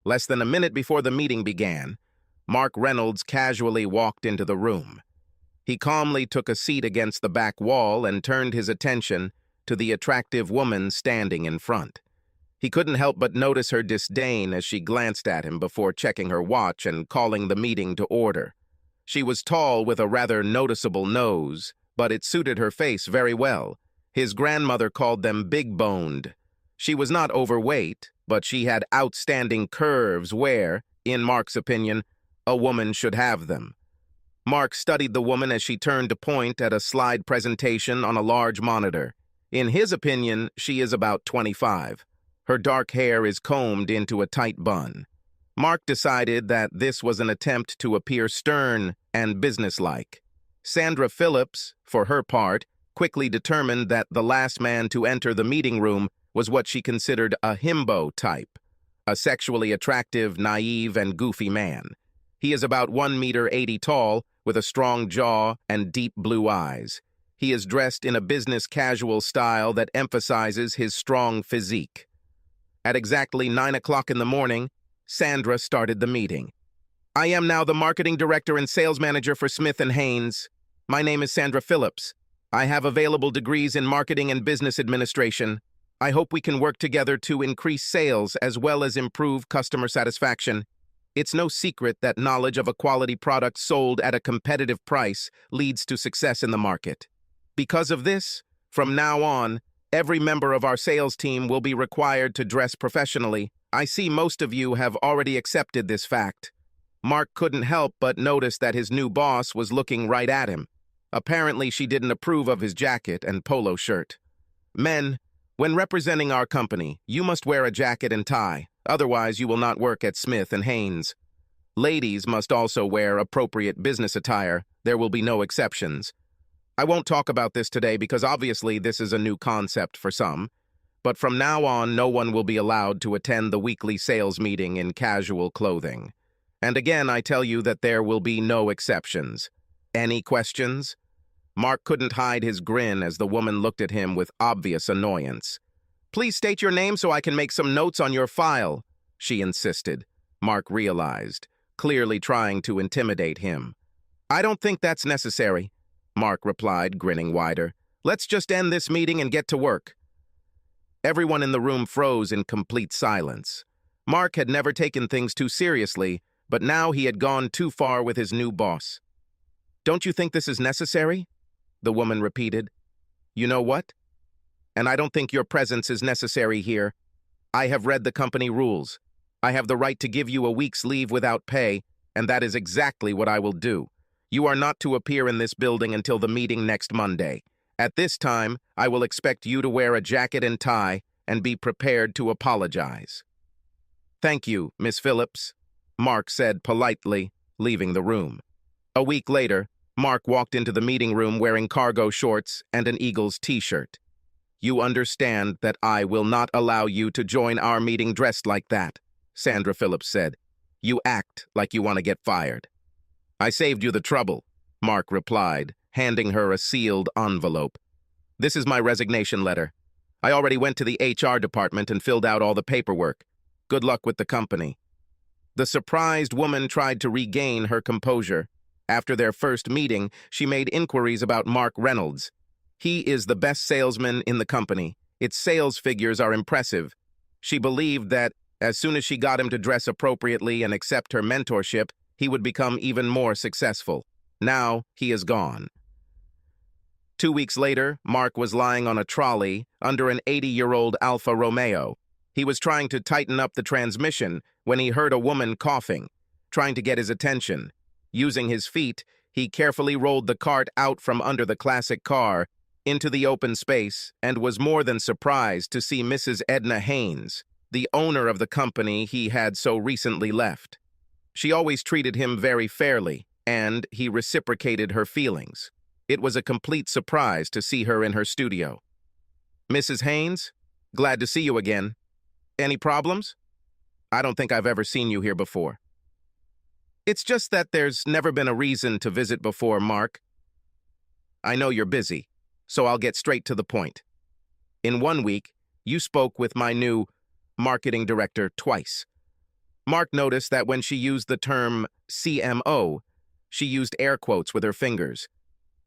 Less than a minute before the meeting began, Mark Reynolds casually walked into the room. He calmly took a seat against the back wall and turned his attention to the attractive woman standing in front. He couldn't help but notice her disdain as she glanced at him before checking her watch and calling the meeting to order. She was tall with a rather noticeable nose, but it suited her face very well. His grandmother called them big-boned. She was not overweight, but she had outstanding curves where, in Mark's opinion, a woman should have them. Mark studied the woman as she turned to point at a slide presentation on a large monitor. In his opinion, she is about 25. Her dark hair is combed into a tight bun. Mark decided that this was an attempt to appear stern and businesslike. Sandra Phillips, for her part, quickly determined that the last man to enter the meeting room was what she considered a himbo type, a sexually attractive, naive, and goofy man. He is about 1.80 meters tall, with a strong jaw and deep blue eyes. He is dressed in a business casual style that emphasizes his strong physique. At exactly 9 o'clock in the morning, Sandra started the meeting. "I am now the marketing director and sales manager for Smith & Haynes. My name is Sandra Phillips. I have available degrees in marketing and business administration. I hope we can work together to increase sales as well as improve customer satisfaction. It's no secret that knowledge of a quality product sold at a competitive price leads to success in the market. Because of this, from now on, every member of our sales team will be required to dress professionally. I see most of you have already accepted this fact." Mark couldn't help but notice that his new boss was looking right at him. Apparently, she didn't approve of his jacket and polo shirt. "Men, when representing our company, you must wear a jacket and tie. Otherwise, you will not work at Smith & Haynes. Ladies must also wear appropriate business attire. There will be no exceptions. I won't talk about this today because obviously this is a new concept for some, but from now on, no one will be allowed to attend the weekly sales meeting in casual clothing. And again, I tell you that there will be no exceptions. Any questions?" Mark couldn't hide his grin as the woman looked at him with obvious annoyance. "Please state your name so I can make some notes on your file," she insisted. Mark realized, clearly trying to intimidate him. "I don't think that's necessary," Mark replied, grinning wider. "Let's just end this meeting and get to work." Everyone in the room froze in complete silence. Mark had never taken things too seriously, but now he had gone too far with his new boss. "Don't you think this is necessary?" the woman repeated. "You know what? And I don't think your presence is necessary here. I have read the company rules. I have the right to give you a week's leave without pay, and that is exactly what I will do. You are not to appear in this building until the meeting next Monday. At this time, I will expect you to wear a jacket and tie and be prepared to apologize." "Thank you, Miss Phillips," Mark said politely, leaving the room. A week later, Mark walked into the meeting room wearing cargo shorts and an Eagles t-shirt. "You understand that I will not allow you to join our meeting dressed like that," Sandra Phillips said. "You act like you want to get fired." "I saved you the trouble," Mark replied, handing her a sealed envelope. "This is my resignation letter. I already went to the HR department and filled out all the paperwork. Good luck with the company." The surprised woman tried to regain her composure. After their first meeting, she made inquiries about Mark Reynolds. "He is the best salesman in the company. Its sales figures are impressive." She believed that as soon as she got him to dress appropriately and accept her mentorship, he would become even more successful. Now he is gone. 2 weeks later, Mark was lying on a trolley under an 80-year-old Alfa Romeo. He was trying to tighten up the transmission when he heard a woman coughing, trying to get his attention. Using his feet, he carefully rolled the cart out from under the classic car into the open space and was more than surprised to see Mrs. Edna Haynes, the owner of the company he had so recently left. She always treated him very fairly, and he reciprocated her feelings. It was a complete surprise to see her in her studio. "Mrs. Haynes, glad to see you again. Any problems? I don't think I've ever seen you here before." "It's just that there's never been a reason to visit before, Mark. I know you're busy, so I'll get straight to the point. In 1 week, you spoke with my new marketing director twice. Mark noticed that when she used the term CMO, she used air quotes with her fingers.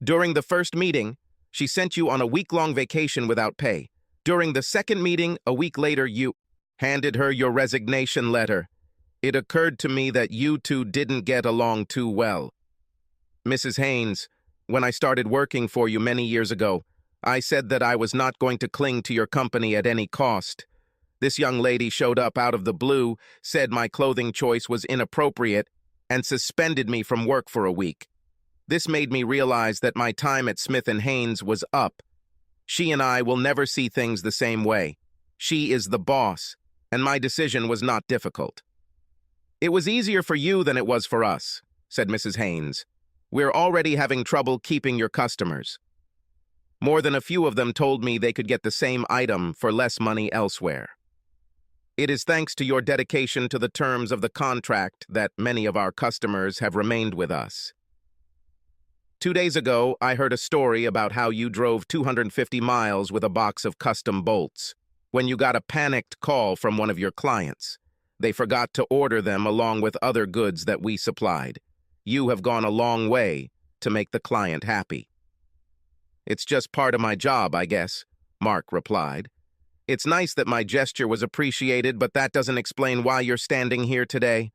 During the first meeting, she sent you on a week-long vacation without pay. During the second meeting, a week later, you handed her your resignation letter. It occurred to me that you two didn't get along too well. Mrs. Haynes, when I started working for you many years ago, I said that I was not going to cling to your company at any cost. This young lady showed up out of the blue, said my clothing choice was inappropriate, and suspended me from work for a week. This made me realize that my time at Smith & Haynes was up. She and I will never see things the same way. She is the boss, and my decision was not difficult. It was easier for you than it was for us, said Mrs. Haynes. We're already having trouble keeping your customers. More than a few of them told me they could get the same item for less money elsewhere. It is thanks to your dedication to the terms of the contract that many of our customers have remained with us. 2 days ago, I heard a story about how you drove 250 miles with a box of custom bolts when you got a panicked call from one of your clients. They forgot to order them along with other goods that we supplied. You have gone a long way to make the client happy. It's just part of my job, I guess, Mark replied. It's nice that my gesture was appreciated, but that doesn't explain why you're standing here today.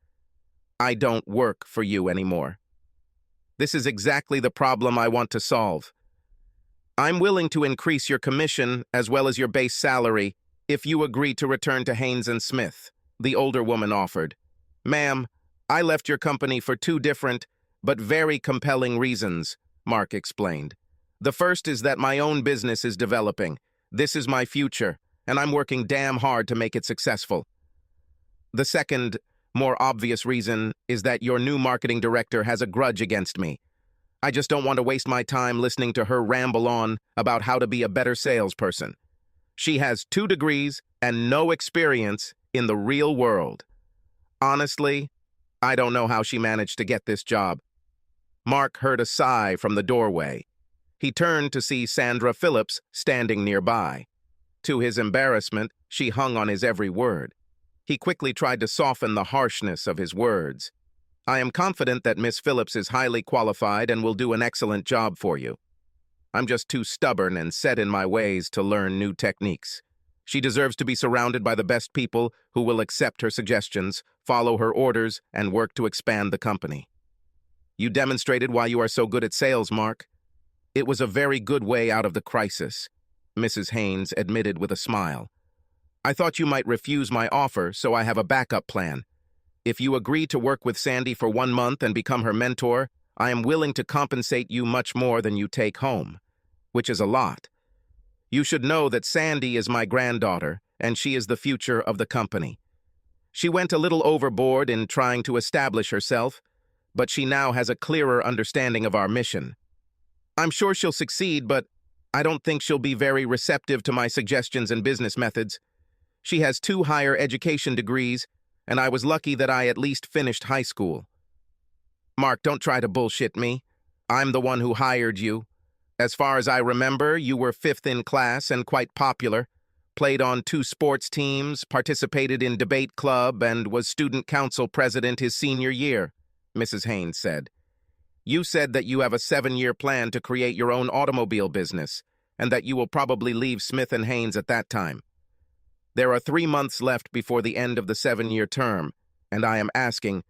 I don't work for you anymore. This is exactly the problem I want to solve. I'm willing to increase your commission as well as your base salary if you agree to return to Haynes & Smith, the older woman offered. Ma'am, I left your company for 2 different but very compelling reasons, Mark explained. The first is that my own business is developing. This is my future, and I'm working damn hard to make it successful. The second, more obvious reason is that your new marketing director has a grudge against me. I just don't want to waste my time listening to her ramble on about how to be a better salesperson. She has 2 degrees and no experience in the real world. Honestly, I don't know how she managed to get this job. Mark heard a sigh from the doorway. He turned to see Sandra Phillips standing nearby. To his embarrassment, she hung on his every word. He quickly tried to soften the harshness of his words. I am confident that Miss Phillips is highly qualified and will do an excellent job for you. I'm just too stubborn and set in my ways to learn new techniques. She deserves to be surrounded by the best people who will accept her suggestions, follow her orders, and work to expand the company. You demonstrated why you are so good at sales, Mark. It was a very good way out of the crisis, Mrs. Haynes admitted with a smile. I thought you might refuse my offer, so I have a backup plan. If you agree to work with Sandy for 1 month and become her mentor, I am willing to compensate you much more than you take home, which is a lot. You should know that Sandy is my granddaughter, and she is the future of the company. She went a little overboard in trying to establish herself, but she now has a clearer understanding of our mission. I'm sure she'll succeed, but I don't think she'll be very receptive to my suggestions and business methods. She has 2 higher education degrees, and I was lucky that I at least finished high school. Mark, don't try to bullshit me. I'm the one who hired you. As far as I remember, you were 5th in class and quite popular, played on 2 sports teams, participated in debate club, and was student council president his senior year, Mrs. Haynes said. You said that you have a 7-year plan to create your own automobile business, and that you will probably leave Smith & Haynes at that time. There are 3 months left before the end of the 7-year term, and I am asking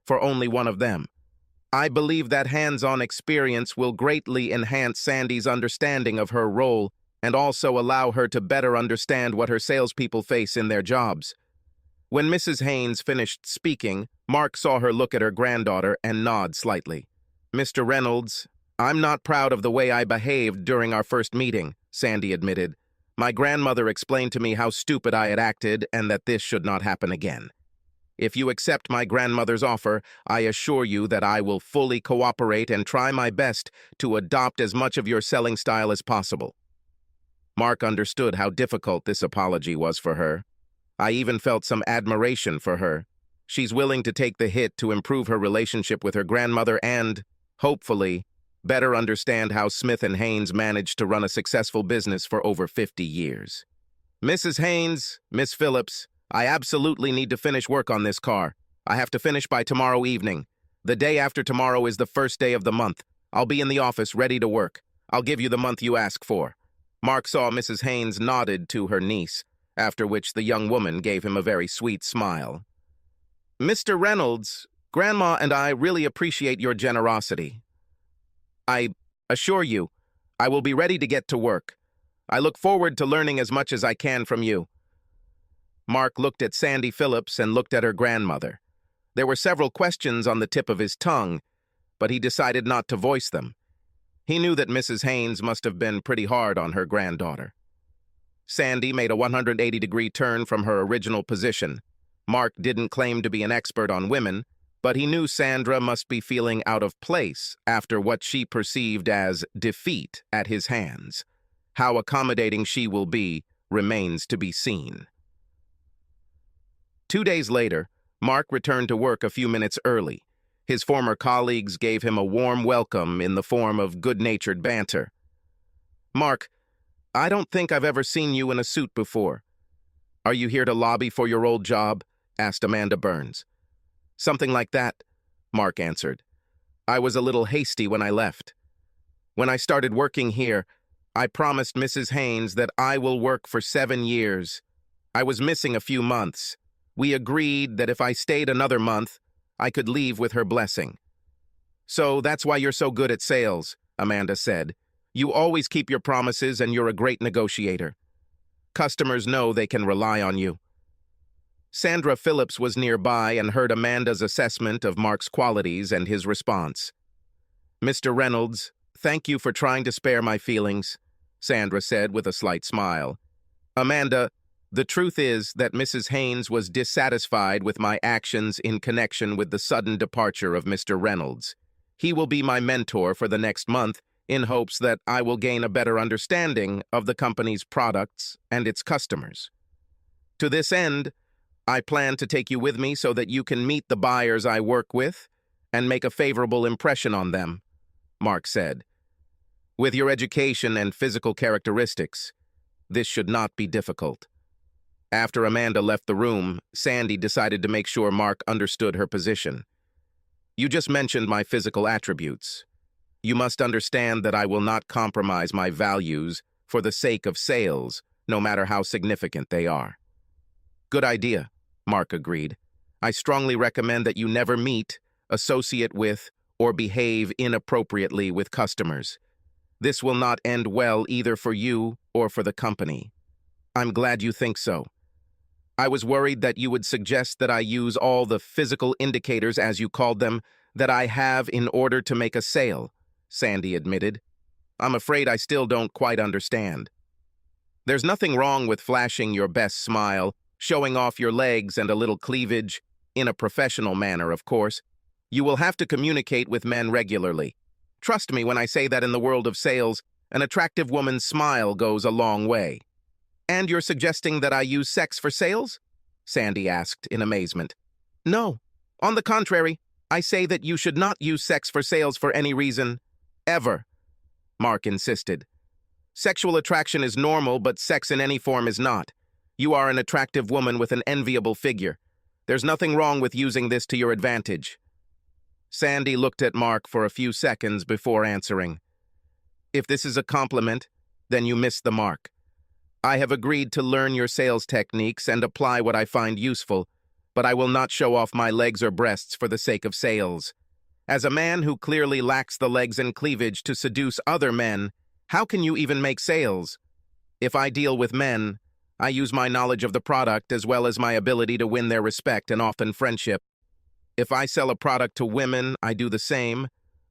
for only one of them. I believe that hands-on experience will greatly enhance Sandy's understanding of her role and also allow her to better understand what her salespeople face in their jobs. When Mrs. Haynes finished speaking, Mark saw her look at her granddaughter and nod slightly. Mr. Reynolds, I'm not proud of the way I behaved during our first meeting, Sandy admitted. My grandmother explained to me how stupid I had acted and that this should not happen again. If you accept my grandmother's offer, I assure you that I will fully cooperate and try my best to adopt as much of your selling style as possible. Mark understood how difficult this apology was for her. I even felt some admiration for her. She's willing to take the hit to improve her relationship with her grandmother and, hopefully, better understand how Smith & Haynes managed to run a successful business for over 50 years. Mrs. Haynes, Miss Phillips, I absolutely need to finish work on this car. I have to finish by tomorrow evening. The day after tomorrow is the first day of the month. I'll be in the office ready to work. I'll give you the month you ask for." Mark saw Mrs. Haynes nodded to her niece, after which the young woman gave him a very sweet smile. "Mr. Reynolds, Grandma and I really appreciate your generosity. I assure you, I will be ready to get to work. I look forward to learning as much as I can from you." Mark looked at Sandy Phillips and looked at her grandmother. There were several questions on the tip of his tongue, but he decided not to voice them. He knew that Mrs. Haynes must have been pretty hard on her granddaughter. Sandy made a 180-degree turn from her original position. Mark didn't claim to be an expert on women, but he knew Sandra must be feeling out of place after what she perceived as defeat at his hands. How accommodating she will be remains to be seen. 2 days later, Mark returned to work a few minutes early. His former colleagues gave him a warm welcome in the form of good-natured banter. "Mark, I don't think I've ever seen you in a suit before. Are you here to lobby for your old job?" asked Amanda Burns. "Something like that," Mark answered. "I was a little hasty when I left. When I started working here, I promised Mrs. Haynes that I will work for 7 years. I was missing a few months. We agreed that if I stayed another month, I could leave with her blessing." "So that's why you're so good at sales," Amanda said. "You always keep your promises and you're a great negotiator. Customers know they can rely on you." Sandra Phillips was nearby and heard Amanda's assessment of Mark's qualities and his response. "Mr. Reynolds, thank you for trying to spare my feelings," Sandra said with a slight smile. "Amanda, the truth is that Mrs. Haynes was dissatisfied with my actions in connection with the sudden departure of Mr. Reynolds. He will be my mentor for the next month in hopes that I will gain a better understanding of the company's products and its customers. To this end, I plan to take you with me so that you can meet the buyers I work with and make a favorable impression on them," Mark said. "With your education and physical characteristics, this should not be difficult." After Amanda left the room, Sandy decided to make sure Mark understood her position. "You just mentioned my physical attributes. You must understand that I will not compromise my values for the sake of sales, no matter how significant they are." "Good idea," Mark agreed. "I strongly recommend that you never meet, associate with, or behave inappropriately with customers. This will not end well either for you or for the company." "I'm glad you think so. I was worried that you would suggest that I use all the physical indicators, as you called them, that I have in order to make a sale," Sandy admitted. "I'm afraid I still don't quite understand. There's nothing wrong with flashing your best smile, showing off your legs and a little cleavage, in a professional manner, of course. You will have to communicate with men regularly. Trust me when I say that in the world of sales, an attractive woman's smile goes a long way." "And you're suggesting that I use sex for sales?" Sandy asked in amazement. "No. On the contrary, I say that you should not use sex for sales for any reason, ever," Mark insisted. "Sexual attraction is normal, but sex in any form is not. You are an attractive woman with an enviable figure. There's nothing wrong with using this to your advantage." Sandy looked at Mark for a few seconds before answering. "If this is a compliment, then you missed the mark. I have agreed to learn your sales techniques and apply what I find useful, but I will not show off my legs or breasts for the sake of sales. As a man who clearly lacks the legs and cleavage to seduce other men, how can you even make sales? If I deal with men, I use my knowledge of the product as well as my ability to win their respect and often friendship. If I sell a product to women, I do the same,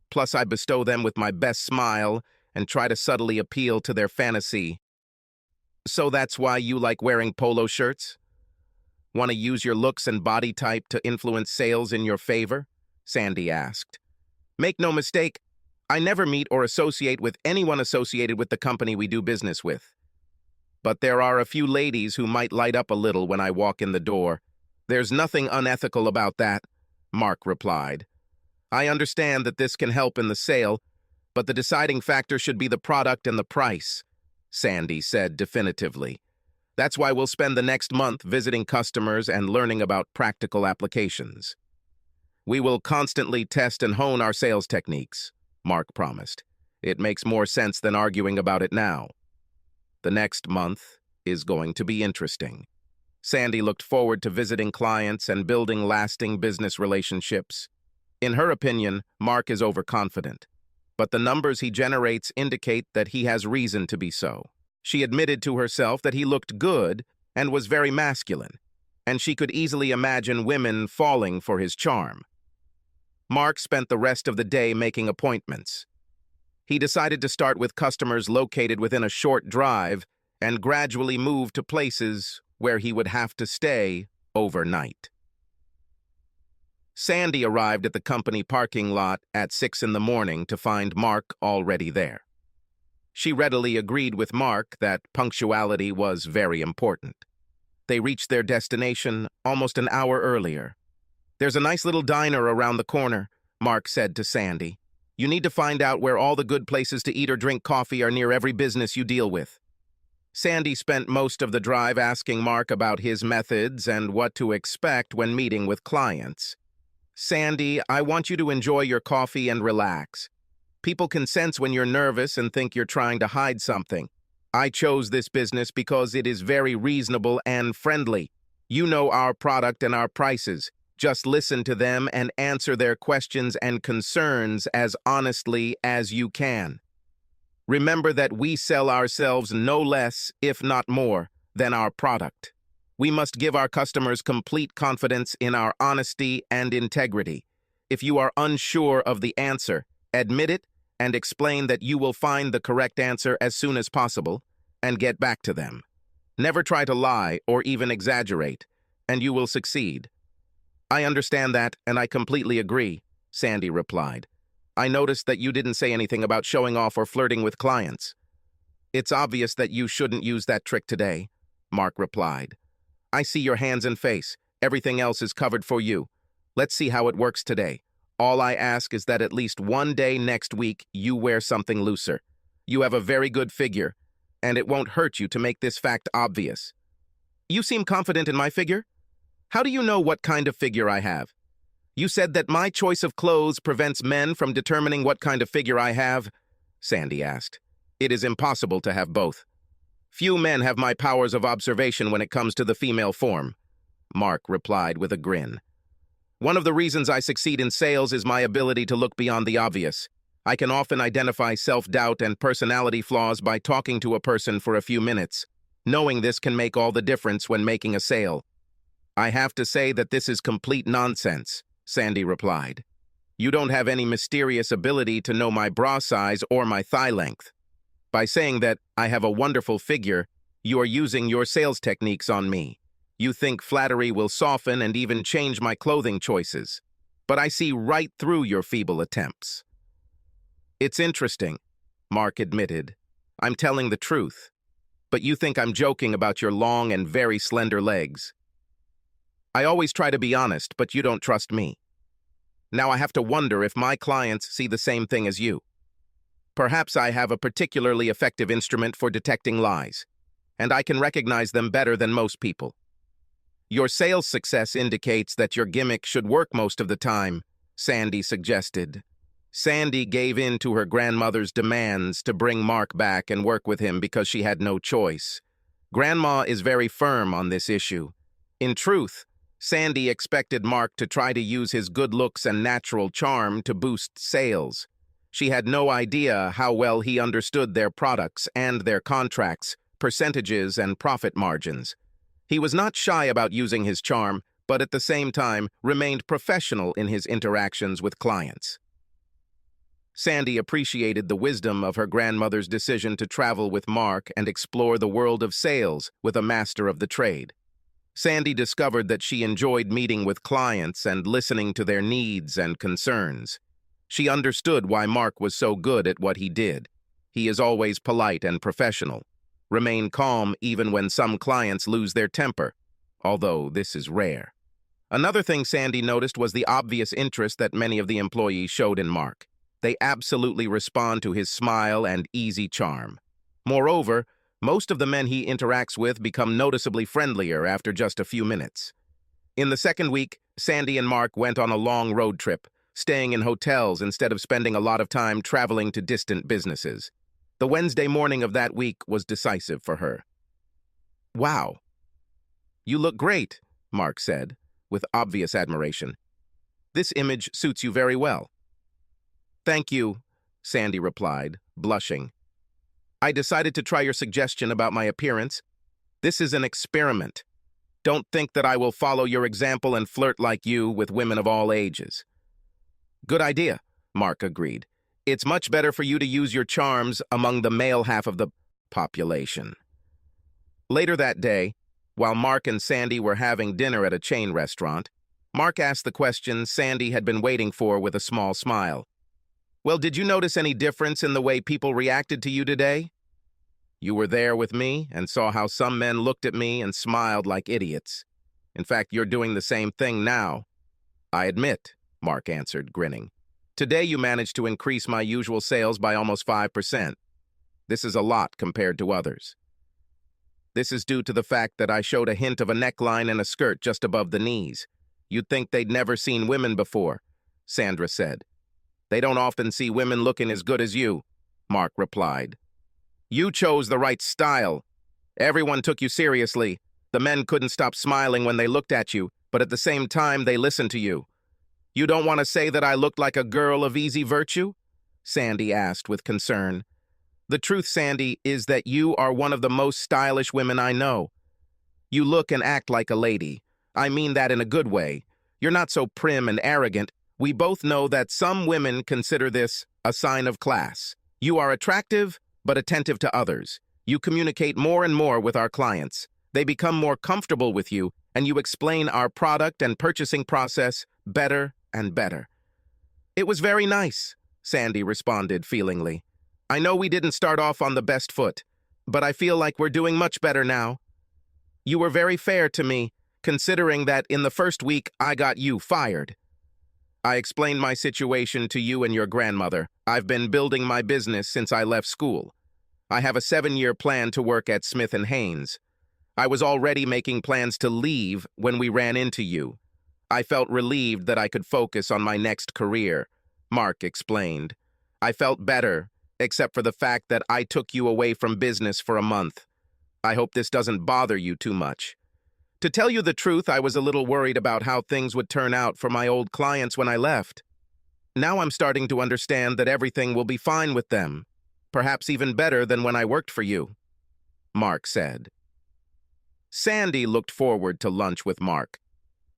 plus I bestow them with my best smile and try to subtly appeal to their fantasy. So that's why you like wearing polo shirts? Want to use your looks and body type to influence sales in your favor?" Sandy asked. "Make no mistake, I never meet or associate with anyone associated with the company we do business with. But there are a few ladies who might light up a little when I walk in the door. There's nothing unethical about that," Mark replied. "I understand that this can help in the sale, but the deciding factor should be the product and the price," Sandy said definitively. "That's why we'll spend the next month visiting customers and learning about practical applications." We will constantly test and hone our sales techniques, Mark promised. It makes more sense than arguing about it now. The next month is going to be interesting. Sandy looked forward to visiting clients and building lasting business relationships. In her opinion, Mark is overconfident, but the numbers he generates indicate that he has reason to be so. She admitted to herself that he looked good and was very masculine, and she could easily imagine women falling for his charm. Mark spent the rest of the day making appointments. He decided to start with customers located within a short drive and gradually move to places where he would have to stay overnight. Sandy arrived at the company parking lot at 6 in the morning to find Mark already there. She readily agreed with Mark that punctuality was very important. They reached their destination almost an hour earlier. "There's a nice little diner around the corner," Mark said to Sandy. "You need to find out where all the good places to eat or drink coffee are near every business you deal with." Sandy spent most of the drive asking Mark about his methods and what to expect when meeting with clients. "Sandy, I want you to enjoy your coffee and relax. People can sense when you're nervous and think you're trying to hide something. I chose this business because it is very reasonable and friendly. You know our product and our prices. Just listen to them and answer their questions and concerns as honestly as you can. Remember that we sell ourselves no less, if not more, than our product. We must give our customers complete confidence in our honesty and integrity. If you are unsure of the answer, admit it and explain that you will find the correct answer as soon as possible and get back to them. Never try to lie or even exaggerate, and you will succeed." "I understand that, and I completely agree," Sandy replied. "I noticed that you didn't say anything about showing off or flirting with clients." "It's obvious that you shouldn't use that trick today," Mark replied. "I see your hands and face. Everything else is covered for you. Let's see how it works today. All I ask is that at least one day next week you wear something looser. You have a very good figure, and it won't hurt you to make this fact obvious." "You seem confident in my figure? How do you know what kind of figure I have?" "You said that my choice of clothes prevents men from determining what kind of figure I have," Sandy asked. "It is impossible to have both. Few men have my powers of observation when it comes to the female form," Mark replied with a grin. "One of the reasons I succeed in sales is my ability to look beyond the obvious. I can often identify self-doubt and personality flaws by talking to a person for a few minutes. Knowing this can make all the difference when making a sale." "I have to say that this is complete nonsense," Sandy replied. "You don't have any mysterious ability to know my bra size or my thigh length. By saying that I have a wonderful figure, you are using your sales techniques on me. You think flattery will soften and even change my clothing choices. But I see right through your feeble attempts." "It's interesting," Mark admitted. "I'm telling the truth. But you think I'm joking about your long and very slender legs. I always try to be honest, but you don't trust me. Now I have to wonder if my clients see the same thing as you. Perhaps I have a particularly effective instrument for detecting lies, and I can recognize them better than most people. Your sales success indicates that your gimmick should work most of the time," Sandy suggested. Sandy gave in to her grandmother's demands to bring Mark back and work with him because she had no choice. Grandma is very firm on this issue. In truth, Sandy expected Mark to try to use his good looks and natural charm to boost sales. She had no idea how well he understood their products and their contracts, percentages, and profit margins. He was not shy about using his charm, but at the same time remained professional in his interactions with clients. Sandy appreciated the wisdom of her grandmother's decision to travel with Mark and explore the world of sales with a master of the trade. Sandy discovered that she enjoyed meeting with clients and listening to their needs and concerns. She understood why Mark was so good at what he did. He is always polite and professional. Remain calm even when some clients lose their temper, although this is rare. Another thing Sandy noticed was the obvious interest that many of the employees showed in Mark. They absolutely respond to his smile and easy charm. Moreover, most of the men he interacts with become noticeably friendlier after just a few minutes. In the second week, Sandy and Mark went on a long road trip, staying in hotels instead of spending a lot of time traveling to distant businesses. The Wednesday morning of that week was decisive for her. "Wow, you look great," Mark said, with obvious admiration. "This image suits you very well." "Thank you," Sandy replied, blushing. "I decided to try your suggestion about my appearance. This is an experiment. Don't think that I will follow your example and flirt like you with women of all ages." "Good idea," Mark agreed. "It's much better for you to use your charms among the male half of the population." Later that day, while Mark and Sandy were having dinner at a chain restaurant, Mark asked the question Sandy had been waiting for with a small smile. "Well, did you notice any difference in the way people reacted to you today? You were there with me and saw how some men looked at me and smiled like idiots. In fact, you're doing the same thing now." "I admit," Mark answered, grinning. "Today you managed to increase my usual sales by almost 5%. This is a lot compared to others. This is due to the fact that I showed a hint of a neckline and a skirt just above the knees. You'd think they'd never seen women before," Sandra said. "They don't often see women looking as good as you," Mark replied. "You chose the right style. Everyone took you seriously. The men couldn't stop smiling when they looked at you, but at the same time they listened to you. You don't want to say that I looked like a girl of easy virtue?" Sandy asked with concern. "The truth, Sandy, is that you are one of the most stylish women I know. You look and act like a lady. I mean that in a good way. You're not so prim and arrogant. We both know that some women consider this a sign of class. You are attractive, but attentive to others. You communicate more and more with our clients. They become more comfortable with you, and you explain our product and purchasing process better and better." "It was very nice," Sandy responded feelingly. "I know we didn't start off on the best foot, but I feel like we're doing much better now. You were very fair to me, considering that in the first week I got you fired. I explained my situation to you and your grandmother. I've been building my business since I left school. I have a 7-year plan to work at Smith & Haynes. I was already making plans to leave when we ran into you. I felt relieved that I could focus on my next career," Mark explained. "I felt better, except for the fact that I took you away from business for a month. I hope this doesn't bother you too much. To tell you the truth, I was a little worried about how things would turn out for my old clients when I left. Now I'm starting to understand that everything will be fine with them, perhaps even better than when I worked for you," Mark said. Sandy looked forward to lunch with Mark.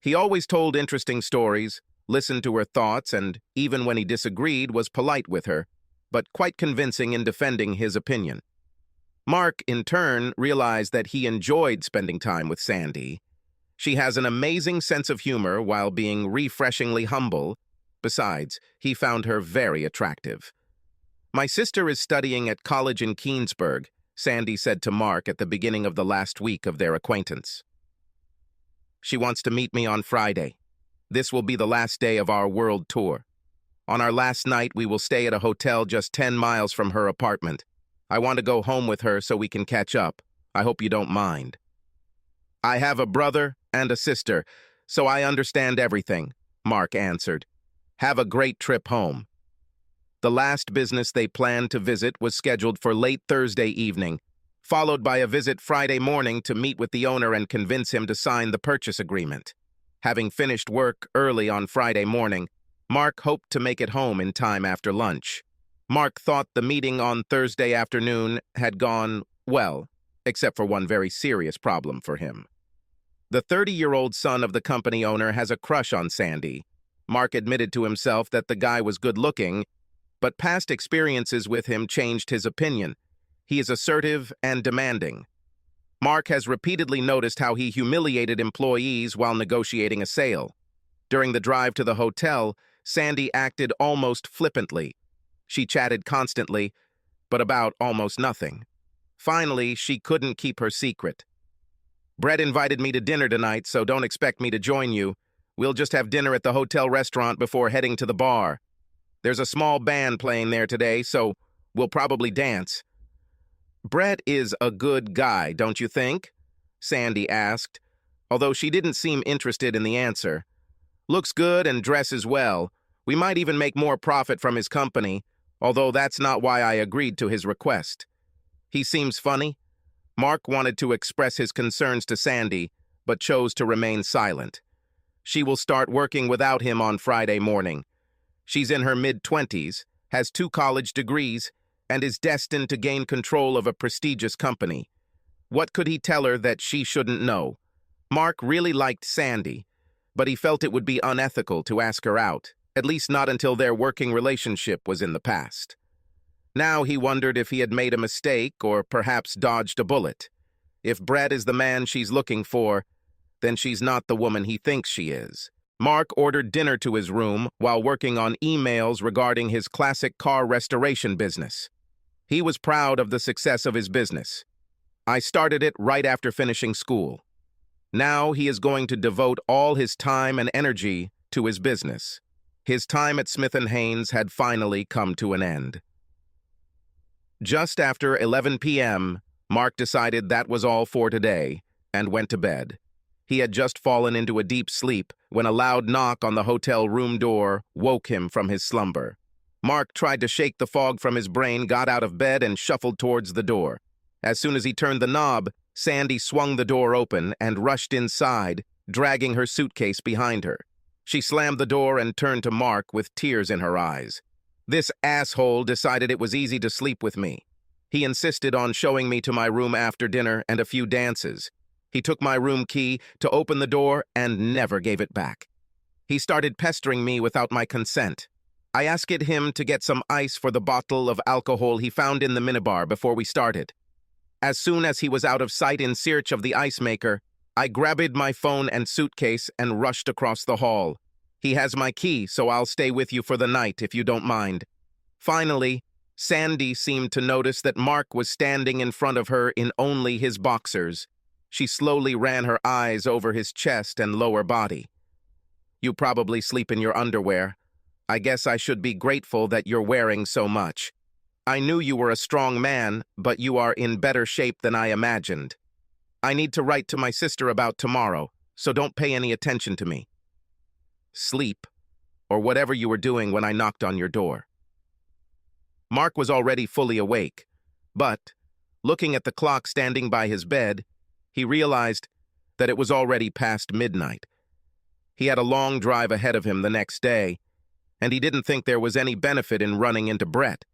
He always told interesting stories, listened to her thoughts, and, even when he disagreed, was polite with her, but quite convincing in defending his opinion. Mark, in turn, realized that he enjoyed spending time with Sandy. She has an amazing sense of humor while being refreshingly humble. Besides, he found her very attractive. "My sister is studying at college in Keensburg," Sandy said to Mark at the beginning of the last week of their acquaintance. "She wants to meet me on Friday. This will be the last day of our world tour. On our last night, we will stay at a hotel just 10 miles from her apartment. I want to go home with her so we can catch up. I hope you don't mind." "I have a brother and a sister, so I understand everything," Mark answered. "Have a great trip home." The last business they planned to visit was scheduled for late Thursday evening, followed by a visit Friday morning to meet with the owner and convince him to sign the purchase agreement. Having finished work early on Friday morning, Mark hoped to make it home in time after lunch. Mark thought the meeting on Thursday afternoon had gone well, except for one very serious problem for him. The 30-year-old son of the company owner has a crush on Sandy. Mark admitted to himself that the guy was good-looking, but past experiences with him changed his opinion. He is assertive and demanding. Mark has repeatedly noticed how he humiliated employees while negotiating a sale. During the drive to the hotel, Sandy acted almost flippantly. She chatted constantly, but about almost nothing. Finally, she couldn't keep her secret. "Brett invited me to dinner tonight, so don't expect me to join you. We'll just have dinner at the hotel restaurant before heading to the bar. There's a small band playing there today, so we'll probably dance." "Brett is a good guy, don't you think?" Sandy asked. although she didn't seem interested in the answer. "Looks good and dresses well. We might even make more profit from his company, although that's not why I agreed to his request." "He seems funny." Mark wanted to express his concerns to Sandy, but chose to remain silent. She will start working without him on Friday morning. She's in her mid-20s, has 2 college degrees, and is destined to gain control of a prestigious company. What could he tell her that she shouldn't know? Mark really liked Sandy, but he felt it would be unethical to ask her out, at least not until their working relationship was in the past. Now he wondered if he had made a mistake or perhaps dodged a bullet. If Brett is the man she's looking for, then she's not the woman he thinks she is. Mark ordered dinner to his room while working on emails regarding his classic car restoration business. He was proud of the success of his business. "I started it right after finishing school." Now he is going to devote all his time and energy to his business. His time at Smith & Haynes had finally come to an end. Just after 11 p.m., Mark decided that was all for today and went to bed. He had just fallen into a deep sleep when a loud knock on the hotel room door woke him from his slumber. Mark tried to shake the fog from his brain, got out of bed, and shuffled towards the door. As soon as he turned the knob, Sandy swung the door open and rushed inside, dragging her suitcase behind her. She slammed the door and turned to Mark with tears in her eyes. "This asshole decided it was easy to sleep with me. He insisted on showing me to my room after dinner and a few dances. He took my room key to open the door and never gave it back. He started pestering me without my consent. I asked him to get some ice for the bottle of alcohol he found in the minibar before we started. As soon as he was out of sight in search of the ice maker, I grabbed my phone and suitcase and rushed across the hall. He has my key, so I'll stay with you for the night if you don't mind." Finally, Sandy seemed to notice that Mark was standing in front of her in only his boxers. She slowly ran her eyes over his chest and lower body. "You probably sleep in your underwear. I guess I should be grateful that you're wearing so much. I knew you were a strong man, but you are in better shape than I imagined. I need to write to my sister about tomorrow, so don't pay any attention to me. Sleep, or whatever you were doing when I knocked on your door." Mark was already fully awake, but, looking at the clock standing by his bed, he realized that it was already past midnight. He had a long drive ahead of him the next day, and he didn't think there was any benefit in running into Brett.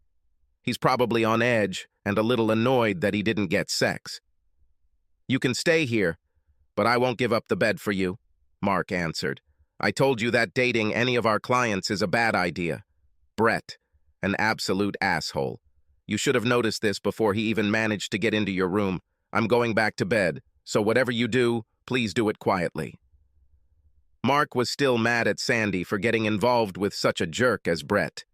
He's probably on edge and a little annoyed that he didn't get sex. "You can stay here, but I won't give up the bed for you," Mark answered. "I told you that dating any of our clients is a bad idea. Brett, an absolute asshole. You should have noticed this before he even managed to get into your room. I'm going back to bed, so whatever you do, please do it quietly." Mark was still mad at Sandy for getting involved with such a jerk as Brett.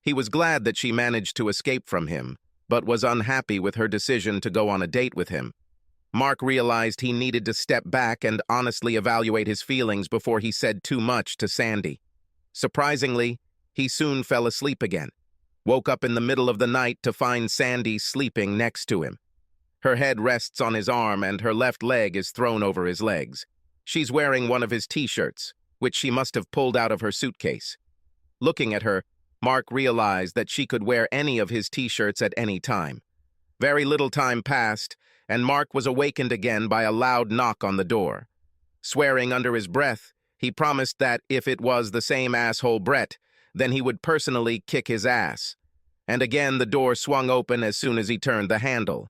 He was glad that she managed to escape from him, but was unhappy with her decision to go on a date with him. Mark realized he needed to step back and honestly evaluate his feelings before he said too much to Sandy. Surprisingly, he soon fell asleep again, woke up in the middle of the night to find Sandy sleeping next to him. Her head rests on his arm and her left leg is thrown over his legs. She's wearing one of his t-shirts, which she must have pulled out of her suitcase. Looking at her, Mark realized that she could wear any of his t-shirts at any time. Very little time passed, and Mark was awakened again by a loud knock on the door. Swearing under his breath, he promised that if it was the same asshole Brett, then he would personally kick his ass. And again the door swung open as soon as he turned the handle.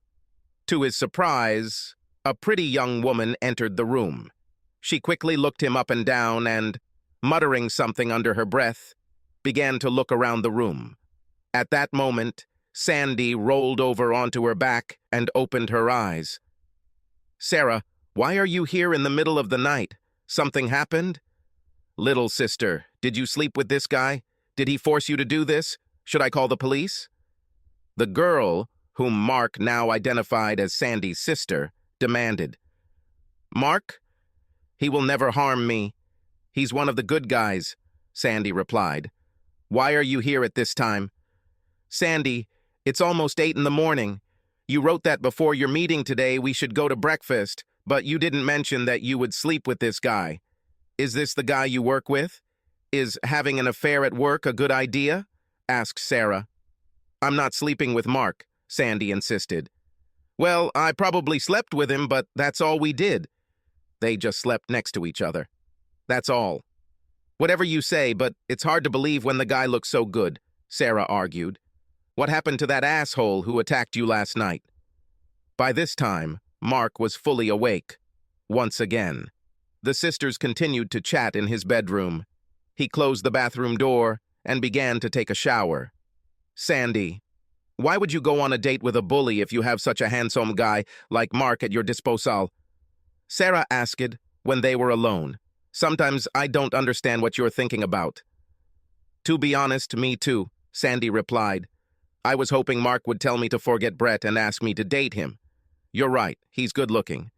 To his surprise, a pretty young woman entered the room. She quickly looked him up and down and, muttering something under her breath, began to look around the room. At that moment, Sandy rolled over onto her back and opened her eyes. "Sarah, why are you here in the middle of the night? Something happened?" "Little sister, did you sleep with this guy? Did he force you to do this? Should I call the police?" The girl, whom Mark now identified as Sandy's sister, demanded. "Mark? He will never harm me. He's one of the good guys," Sandy replied. "Why are you here at this time?" "Sandy, it's almost 8 in the morning. You wrote that before your meeting today we should go to breakfast, But you didn't mention that you would sleep with this guy. Is this the guy you work with? Is having an affair at work a good idea? Asked Sarah. I'm not sleeping with Mark, Sandy insisted. Well, I probably slept with him, but that's all we did. They just slept next to each other. That's all. Whatever you say, but it's hard to believe when the guy looks so good, Sarah argued. What happened to that asshole who attacked you last night? By this time, Mark was fully awake. Once again. The sisters continued to chat in his bedroom. He closed the bathroom door and began to take a shower. Sandy, why would you go on a date with a bully if you have such a handsome guy like Mark at your disposal? Sarah asked when they were alone. Sometimes I don't understand what you're thinking about. To be honest, me too, Sandy replied. I was hoping Mark would tell me to forget Brett and ask me to date him. You're right, he's good-looking.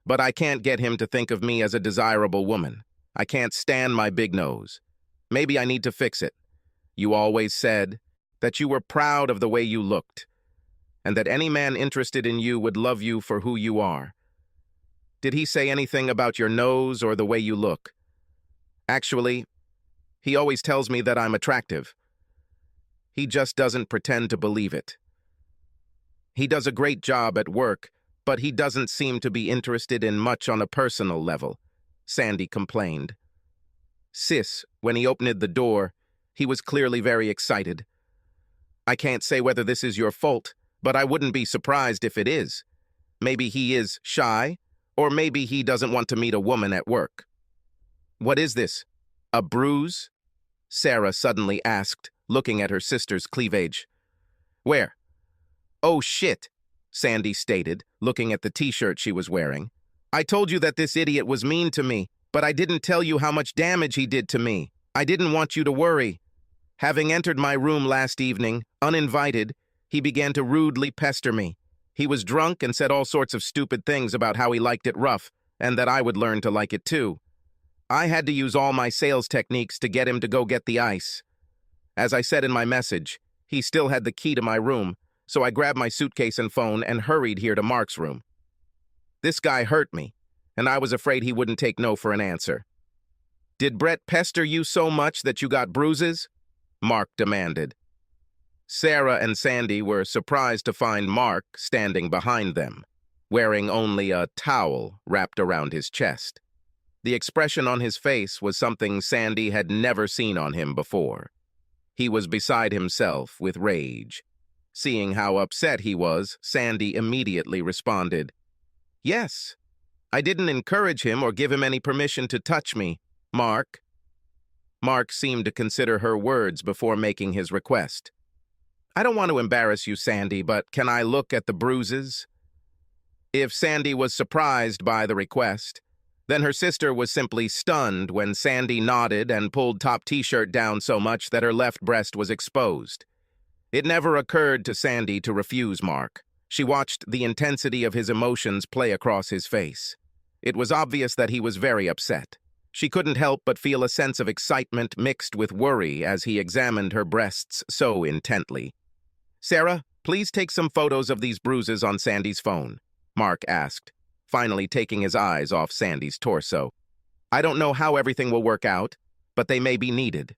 But I can't get him to think of me as a desirable woman. I can't stand my big nose. Maybe I need to fix it. You always said that you were proud of the way you looked, and that any man interested in you would love you for who you are. Did he say anything about your nose or the way you look? Actually, he always tells me that I'm attractive. He just doesn't pretend to believe it. He does a great job at work, but he doesn't seem to be interested in much on a personal level, Sandy complained. Sis, when he opened the door, he was clearly very excited. I can't say whether this is your fault, but I wouldn't be surprised if it is. Maybe he is shy, or maybe he doesn't want to meet a woman at work. What is this? A bruise? Sarah suddenly asked, looking at her sister's cleavage. Where? Oh, shit, Sandy stated, looking at the t-shirt she was wearing. I told you that this idiot was mean to me, but I didn't tell you how much damage he did to me. I didn't want you to worry. Having entered my room last evening, uninvited, he began to rudely pester me. He was drunk and said all sorts of stupid things about how he liked it rough, and that I would learn to like it too. I had to use all my sales techniques to get him to go get the ice. As I said in my message, he still had the key to my room, so I grabbed my suitcase and phone and hurried here to Mark's room. This guy hurt me, and I was afraid he wouldn't take no for an answer. Did Brett pester you so much that you got bruises? Mark demanded. Sarah and Sandy were surprised to find Mark standing behind them, wearing only a towel wrapped around his chest. The expression on his face was something Sandy had never seen on him before. He was beside himself with rage. Seeing how upset he was, Sandy immediately responded, Yes, I didn't encourage him or give him any permission to touch me, Mark. Mark seemed to consider her words before making his request. I don't want to embarrass you, Sandy, but can I look at the bruises? If Sandy was surprised by the request, then her sister was simply stunned when Sandy nodded and pulled top t-shirt down so much that her left breast was exposed. It never occurred to Sandy to refuse Mark. She watched the intensity of his emotions play across his face. It was obvious that he was very upset. She couldn't help but feel a sense of excitement mixed with worry as he examined her breasts so intently. Sarah, please take some photos of these bruises on Sandy's phone, Mark asked, finally taking his eyes off Sandy's torso. I don't know how everything will work out, but they may be needed.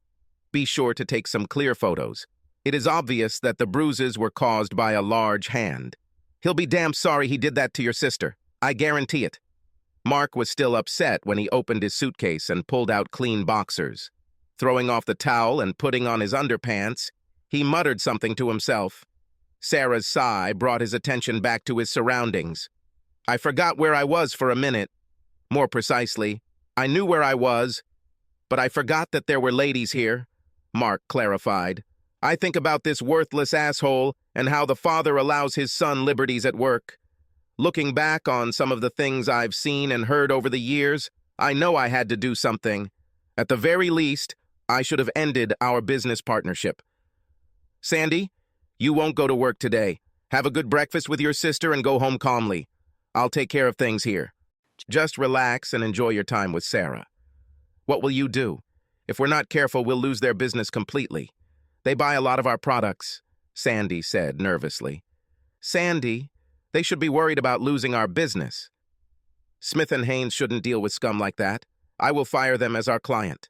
Be sure to take some clear photos. It is obvious that the bruises were caused by a large hand. He'll be damn sorry he did that to your sister. I guarantee it. Mark was still upset when he opened his suitcase and pulled out clean boxers. Throwing off the towel and putting on his underpants, he muttered something to himself. Sarah's sigh brought his attention back to his surroundings. I forgot where I was for a minute. More precisely, I knew where I was, but I forgot that there were ladies here, Mark clarified. I think about this worthless asshole and how the father allows his son liberties at work. Looking back on some of the things I've seen and heard over the years, I know I had to do something. At the very least, I should have ended our business partnership. Sandy, you won't go to work today. Have a good breakfast with your sister and go home calmly. I'll take care of things here. Just relax and enjoy your time with Sarah. What will you do? If we're not careful, we'll lose their business completely. They buy a lot of our products, Sandy said nervously. Sandy, they should be worried about losing our business. Smith and Haynes shouldn't deal with scum like that. I will fire them as our client.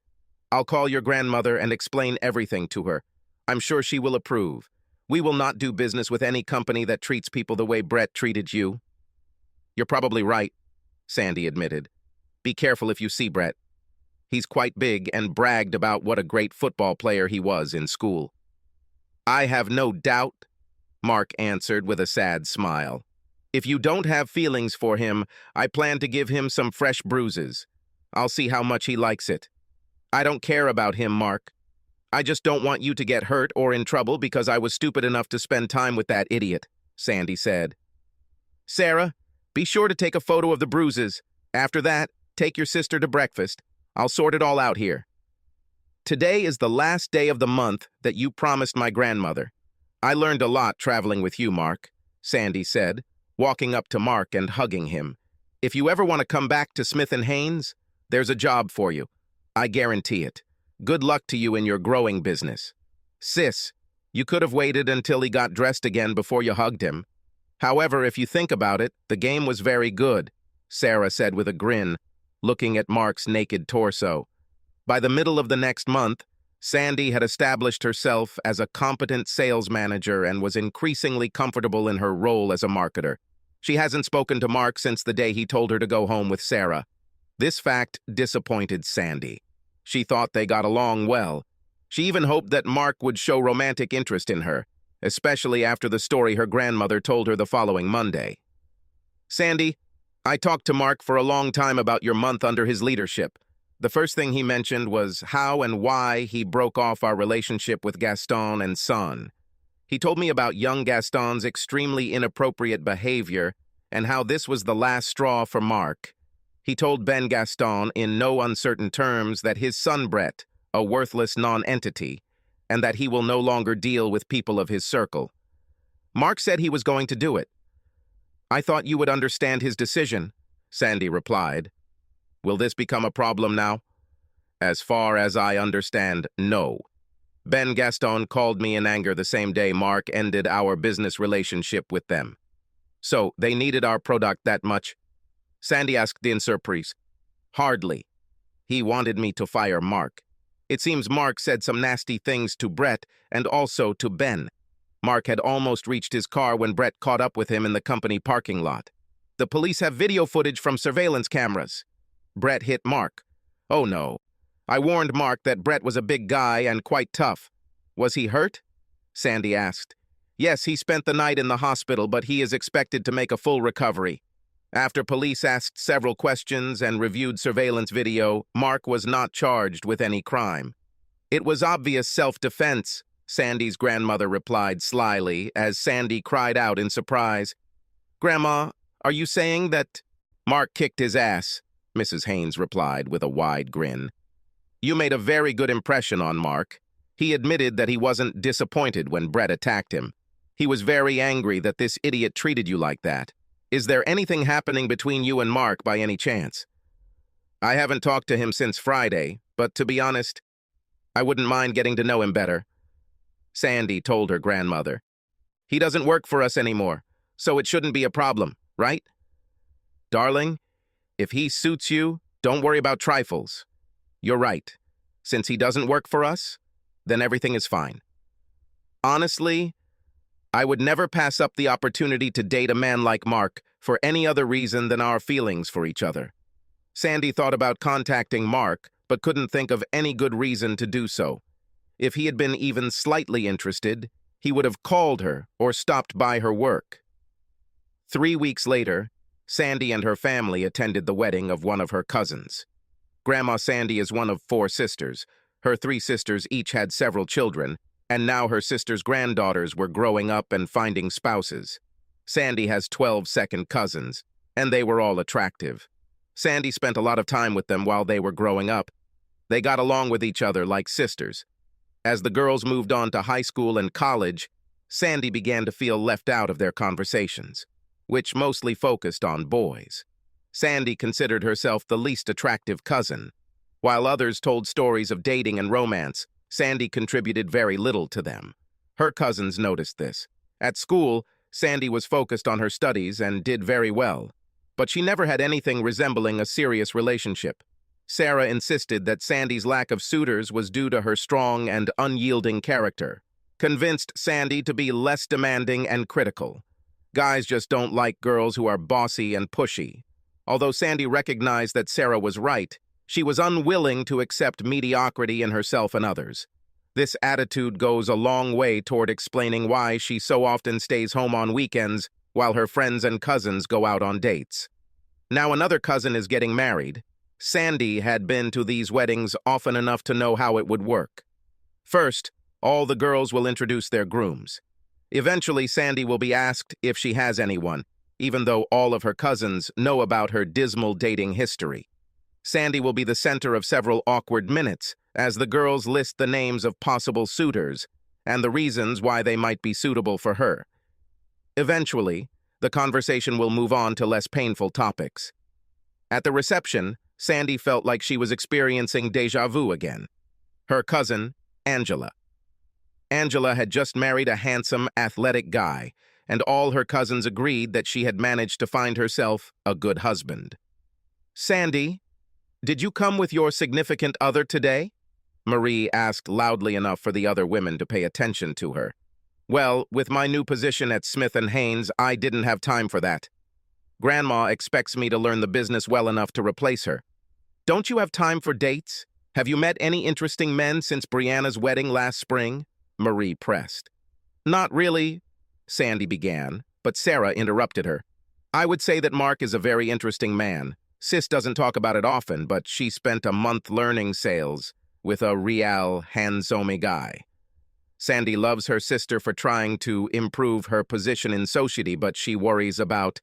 I'll call your grandmother and explain everything to her. I'm sure she will approve. We will not do business with any company that treats people the way Brett treated you." "You're probably right," Sandy admitted. "Be careful if you see Brett. He's quite big and bragged about what a great football player he was in school." "I have no doubt," Mark answered with a sad smile. "If you don't have feelings for him, I plan to give him some fresh bruises. I'll see how much he likes it. I don't care about him, Mark. I just don't want you to get hurt or in trouble because I was stupid enough to spend time with that idiot," Sandy said. "Sarah, be sure to take a photo of the bruises. After that, take your sister to breakfast. I'll sort it all out here." "Today is the last day of the month that you promised my grandmother. I learned a lot traveling with you, Mark," Sandy said, walking up to Mark and hugging him. "If you ever want to come back to Smith and Haynes, there's a job for you. I guarantee it. Good luck to you in your growing business. Sis, you could have waited until he got dressed again before you hugged him. However, if you think about it, the game was very good," Sarah said with a grin, looking at Mark's naked torso. By the middle of the next month, Sandy had established herself as a competent sales manager and was increasingly comfortable in her role as a marketer. She hasn't spoken to Mark since the day he told her to go home with Sarah. This fact disappointed Sandy. She thought they got along well. She even hoped that Mark would show romantic interest in her, especially after the story her grandmother told her the following Monday. "Sandy, I talked to Mark for a long time about your month under his leadership. The first thing he mentioned was how and why he broke off our relationship with Gaston and Son. He told me about young Gaston's extremely inappropriate behavior and how this was the last straw for Mark. He told Ben Gaston in no uncertain terms that his son Brett, a worthless non-entity, and that he will no longer deal with people of his circle. Mark said he was going to do it. I thought you would understand his decision," Sandy replied. "Will this become a problem now?" "As far as I understand, no. Ben Gaston called me in anger the same day Mark ended our business relationship with them. So they needed our product that much?" Sandy asked in surprise. "Hardly. He wanted me to fire Mark. It seems Mark said some nasty things to Brett and also to Ben. Mark had almost reached his car when Brett caught up with him in the company parking lot. The police have video footage from surveillance cameras. Brett hit Mark. Oh no. I warned Mark that Brett was a big guy and quite tough. Was he hurt?" Sandy asked. "Yes, he spent the night in the hospital, but he is expected to make a full recovery." After police asked several questions and reviewed surveillance video, Mark was not charged with any crime. "It was obvious self-defense," Sandy's grandmother replied slyly as Sandy cried out in surprise. "Grandma, are you saying that—" "Mark kicked his ass," Mrs. Haynes replied with a wide grin. "You made a very good impression on Mark. He admitted that he wasn't disappointed when Brett attacked him. He was very angry that this idiot treated you like that. Is there anything happening between you and Mark by any chance?" "I haven't talked to him since Friday, but to be honest, I wouldn't mind getting to know him better," Sandy told her grandmother. "He doesn't work for us anymore, so it shouldn't be a problem, right? Darling, if he suits you, don't worry about trifles. You're right. Since he doesn't work for us, then everything is fine. Honestly, I would never pass up the opportunity to date a man like Mark for any other reason than our feelings for each other." Sandy thought about contacting Mark, but couldn't think of any good reason to do so. If he had been even slightly interested, he would have called her or stopped by her work. 3 weeks later, Sandy and her family attended the wedding of one of her cousins. Grandma Sandy is one of 4 sisters. Her 3 sisters each had several children, and now her sisters' granddaughters were growing up and finding spouses. Sandy has 12 second cousins, and they were all attractive. Sandy spent a lot of time with them while they were growing up. They got along with each other like sisters. As the girls moved on to high school and college, Sandy began to feel left out of their conversations, which mostly focused on boys. Sandy considered herself the least attractive cousin. While others told stories of dating and romance, Sandy contributed very little to them. Her cousins noticed this. At school, Sandy was focused on her studies and did very well. but she never had anything resembling a serious relationship. Sarah insisted that Sandy's lack of suitors was due to her strong and unyielding character, convinced Sandy to be less demanding and critical. Guys just don't like girls who are bossy and pushy. Although Sandy recognized that Sarah was right, she was unwilling to accept mediocrity in herself and others. This attitude goes a long way toward explaining why she so often stays home on weekends while her friends and cousins go out on dates. Now another cousin is getting married. Sandy had been to these weddings often enough to know how it would work. First, all the girls will introduce their grooms. Eventually, Sandy will be asked if she has anyone, even though all of her cousins know about her dismal dating history. Sandy will be the center of several awkward minutes, as the girls list the names of possible suitors and the reasons why they might be suitable for her. Eventually, the conversation will move on to less painful topics. At the reception, Sandy felt like she was experiencing déjà vu again. Her cousin, Angela. Angela had just married a handsome, athletic guy, and all her cousins agreed that she had managed to find herself a good husband. "Sandy, did you come with your significant other today?" Marie asked loudly enough for the other women to pay attention to her. "Well, with my new position at Smith & Haynes, I didn't have time for that. Grandma expects me to learn the business well enough to replace her. Don't you have time for dates? Have you met any interesting men since Brianna's wedding last spring?" Marie pressed. "Not really," Sandy began, but Sarah interrupted her. "I would say that Mark is a very interesting man. Sis doesn't talk about it often, but she spent a month learning sales with a real handsome guy. Sandy loves her sister for trying to improve her position in society, but she worries about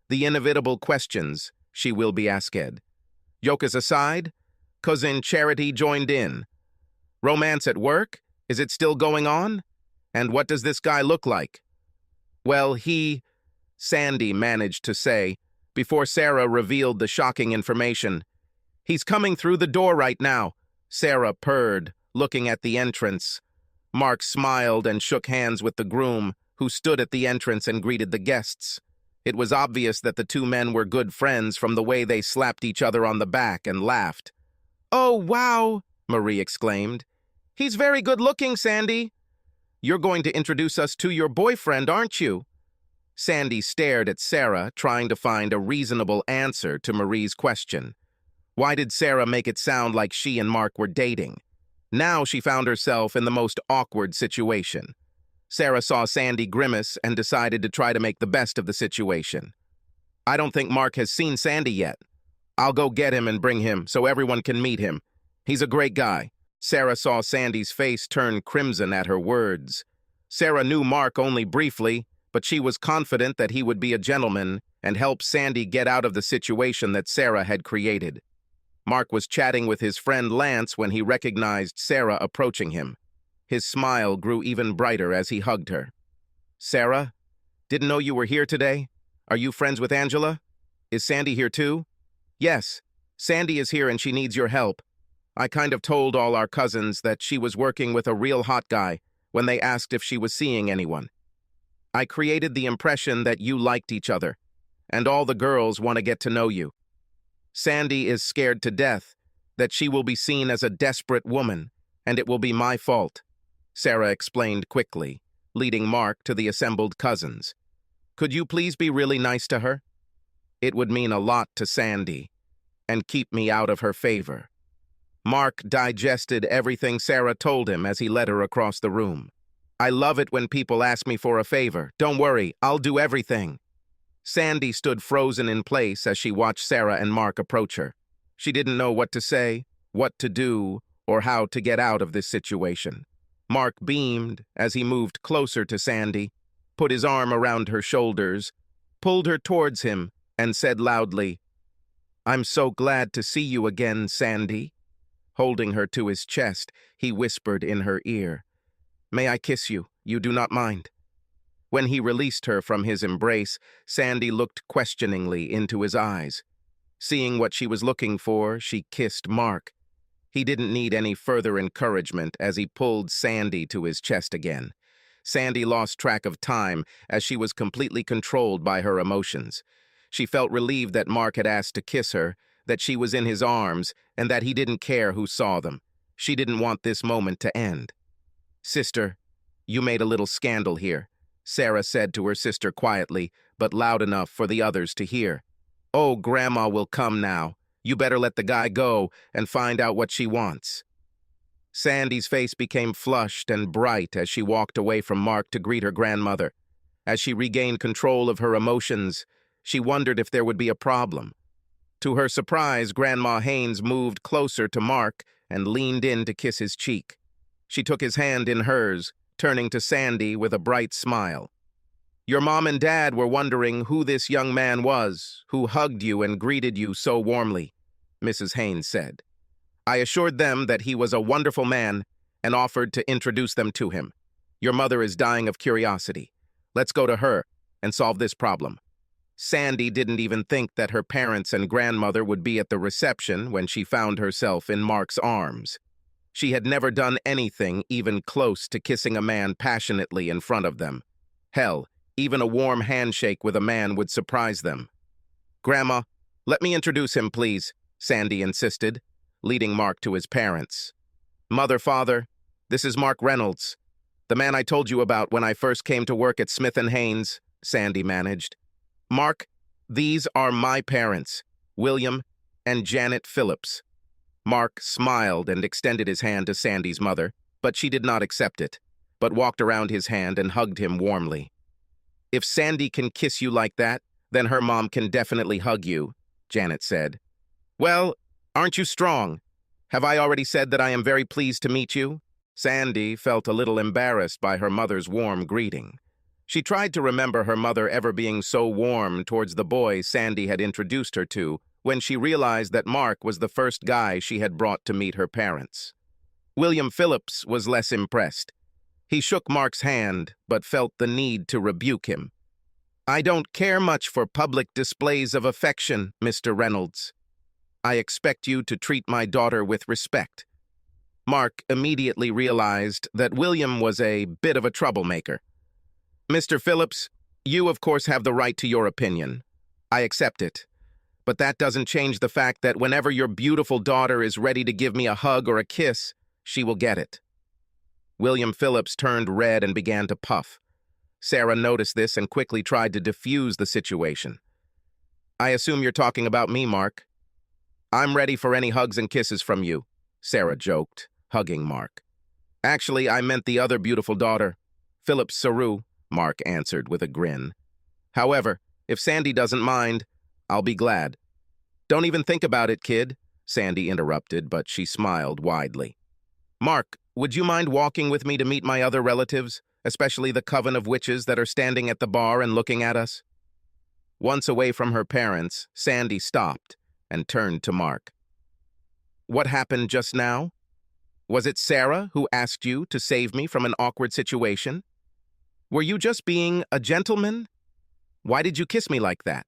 the inevitable questions she will be asked. Jokas aside, Cousin Charity joined in. Romance at work? Is it still going on? And what does this guy look like? Well, Sandy managed to say, before Sarah revealed the shocking information. "He's coming through the door right now," Sarah purred, looking at the entrance. Mark smiled and shook hands with the groom, who stood at the entrance and greeted the guests. It was obvious that the two men were good friends from the way they slapped each other on the back and laughed. "Oh, wow!" Marie exclaimed. "He's very good-looking, Sandy. You're going to introduce us to your boyfriend, aren't you?" Sandy stared at Sarah, trying to find a reasonable answer to Marie's question. Why did Sarah make it sound like she and Mark were dating? Now she found herself in the most awkward situation. Sarah saw Sandy grimace and decided to try to make the best of the situation. "I don't think Mark has seen Sandy yet. I'll go get him and bring him so everyone can meet him. He's a great guy." Sarah saw Sandy's face turn crimson at her words. Sarah knew Mark only briefly, but she was confident that he would be a gentleman and help Sandy get out of the situation that Sarah had created. Mark was chatting with his friend Lance when he recognized Sarah approaching him. His smile grew even brighter as he hugged her. "Sarah, didn't know you were here today. Are you friends with Angela? Is Sandy here too?" "Yes, Sandy is here and she needs your help. I kind of told all our cousins that she was working with a real hot guy when they asked if she was seeing anyone. I created the impression that you liked each other, and all the girls want to get to know you. Sandy is scared to death that she will be seen as a desperate woman, and it will be my fault," Sarah explained quickly, leading Mark to the assembled cousins. "Could you please be really nice to her? It would mean a lot to Sandy, and keep me out of her favor." Mark digested everything Sarah told him as he led her across the room. "I love it when people ask me for a favor. Don't worry, I'll do everything." Sandy stood frozen in place as she watched Sarah and Mark approach her. She didn't know what to say, what to do, or how to get out of this situation. Mark beamed as he moved closer to Sandy, put his arm around her shoulders, pulled her towards him, and said loudly, "I'm so glad to see you again, Sandy." Holding her to his chest, he whispered in her ear, "May I kiss you? You do not mind?" When he released her from his embrace, Sandy looked questioningly into his eyes. Seeing what she was looking for, she kissed Mark. He didn't need any further encouragement as he pulled Sandy to his chest again. Sandy lost track of time as she was completely controlled by her emotions. She felt relieved that Mark had asked to kiss her, that she was in his arms, and that he didn't care who saw them. She didn't want this moment to end. "Sister, you made a little scandal here," Sarah said to her sister quietly, but loud enough for the others to hear. "Oh, Grandma will come now. You better let the guy go and find out what she wants." Sandy's face became flushed and bright as she walked away from Mark to greet her grandmother. As she regained control of her emotions, she wondered if there would be a problem. To her surprise, Grandma Haynes moved closer to Mark and leaned in to kiss his cheek. She took his hand in hers, turning to Sandy with a bright smile. "Your mom and dad were wondering who this young man was, who hugged you and greeted you so warmly," Mrs. Haynes said. "I assured them that he was a wonderful man and offered to introduce them to him. Your mother is dying of curiosity. Let's go to her and solve this problem." Sandy didn't even think that her parents and grandmother would be at the reception when she found herself in Mark's arms. She had never done anything even close to kissing a man passionately in front of them. Hell, even a warm handshake with a man would surprise them. "Grandma, let me introduce him, please," Sandy insisted, leading Mark to his parents. "Mother, father, this is Mark Reynolds, the man I told you about when I first came to work at Smith & Haynes," Sandy managed. "Mark, these are my parents, William and Janet Phillips." Mark smiled and extended his hand to Sandy's mother, but she did not accept it, but walked around his hand and hugged him warmly. "If Sandy can kiss you like that, then her mom can definitely hug you," Janet said. "Well, aren't you strong? Have I already said that I am very pleased to meet you?" Sandy felt a little embarrassed by her mother's warm greeting. She tried to remember her mother ever being so warm towards the boy Sandy had introduced her to when she realized that Mark was the first guy she had brought to meet her parents. William Phillips was less impressed. He shook Mark's hand, but felt the need to rebuke him. "I don't care much for public displays of affection, Mr. Reynolds. I expect you to treat my daughter with respect." Mark immediately realized that William was a bit of a troublemaker. "Mr. Phillips, you of course have the right to your opinion. I accept it. But that doesn't change the fact that whenever your beautiful daughter is ready to give me a hug or a kiss, she will get it." William Phillips turned red and began to puff. Sarah noticed this and quickly tried to diffuse the situation. "I assume you're talking about me, Mark." "I'm ready for any hugs and kisses from you," Sarah joked, hugging Mark. "Actually, I meant the other beautiful daughter, Phillips Saru," Mark answered with a grin. "However, if Sandy doesn't mind, I'll be glad." "Don't even think about it, kid," Sandy interrupted, but she smiled widely. "Mark, would you mind walking with me to meet my other relatives, especially the coven of witches that are standing at the bar and looking at us?" Once away from her parents, Sandy stopped and turned to Mark. "What happened just now? Was it Sarah who asked you to save me from an awkward situation? Were you just being a gentleman? Why did you kiss me like that?"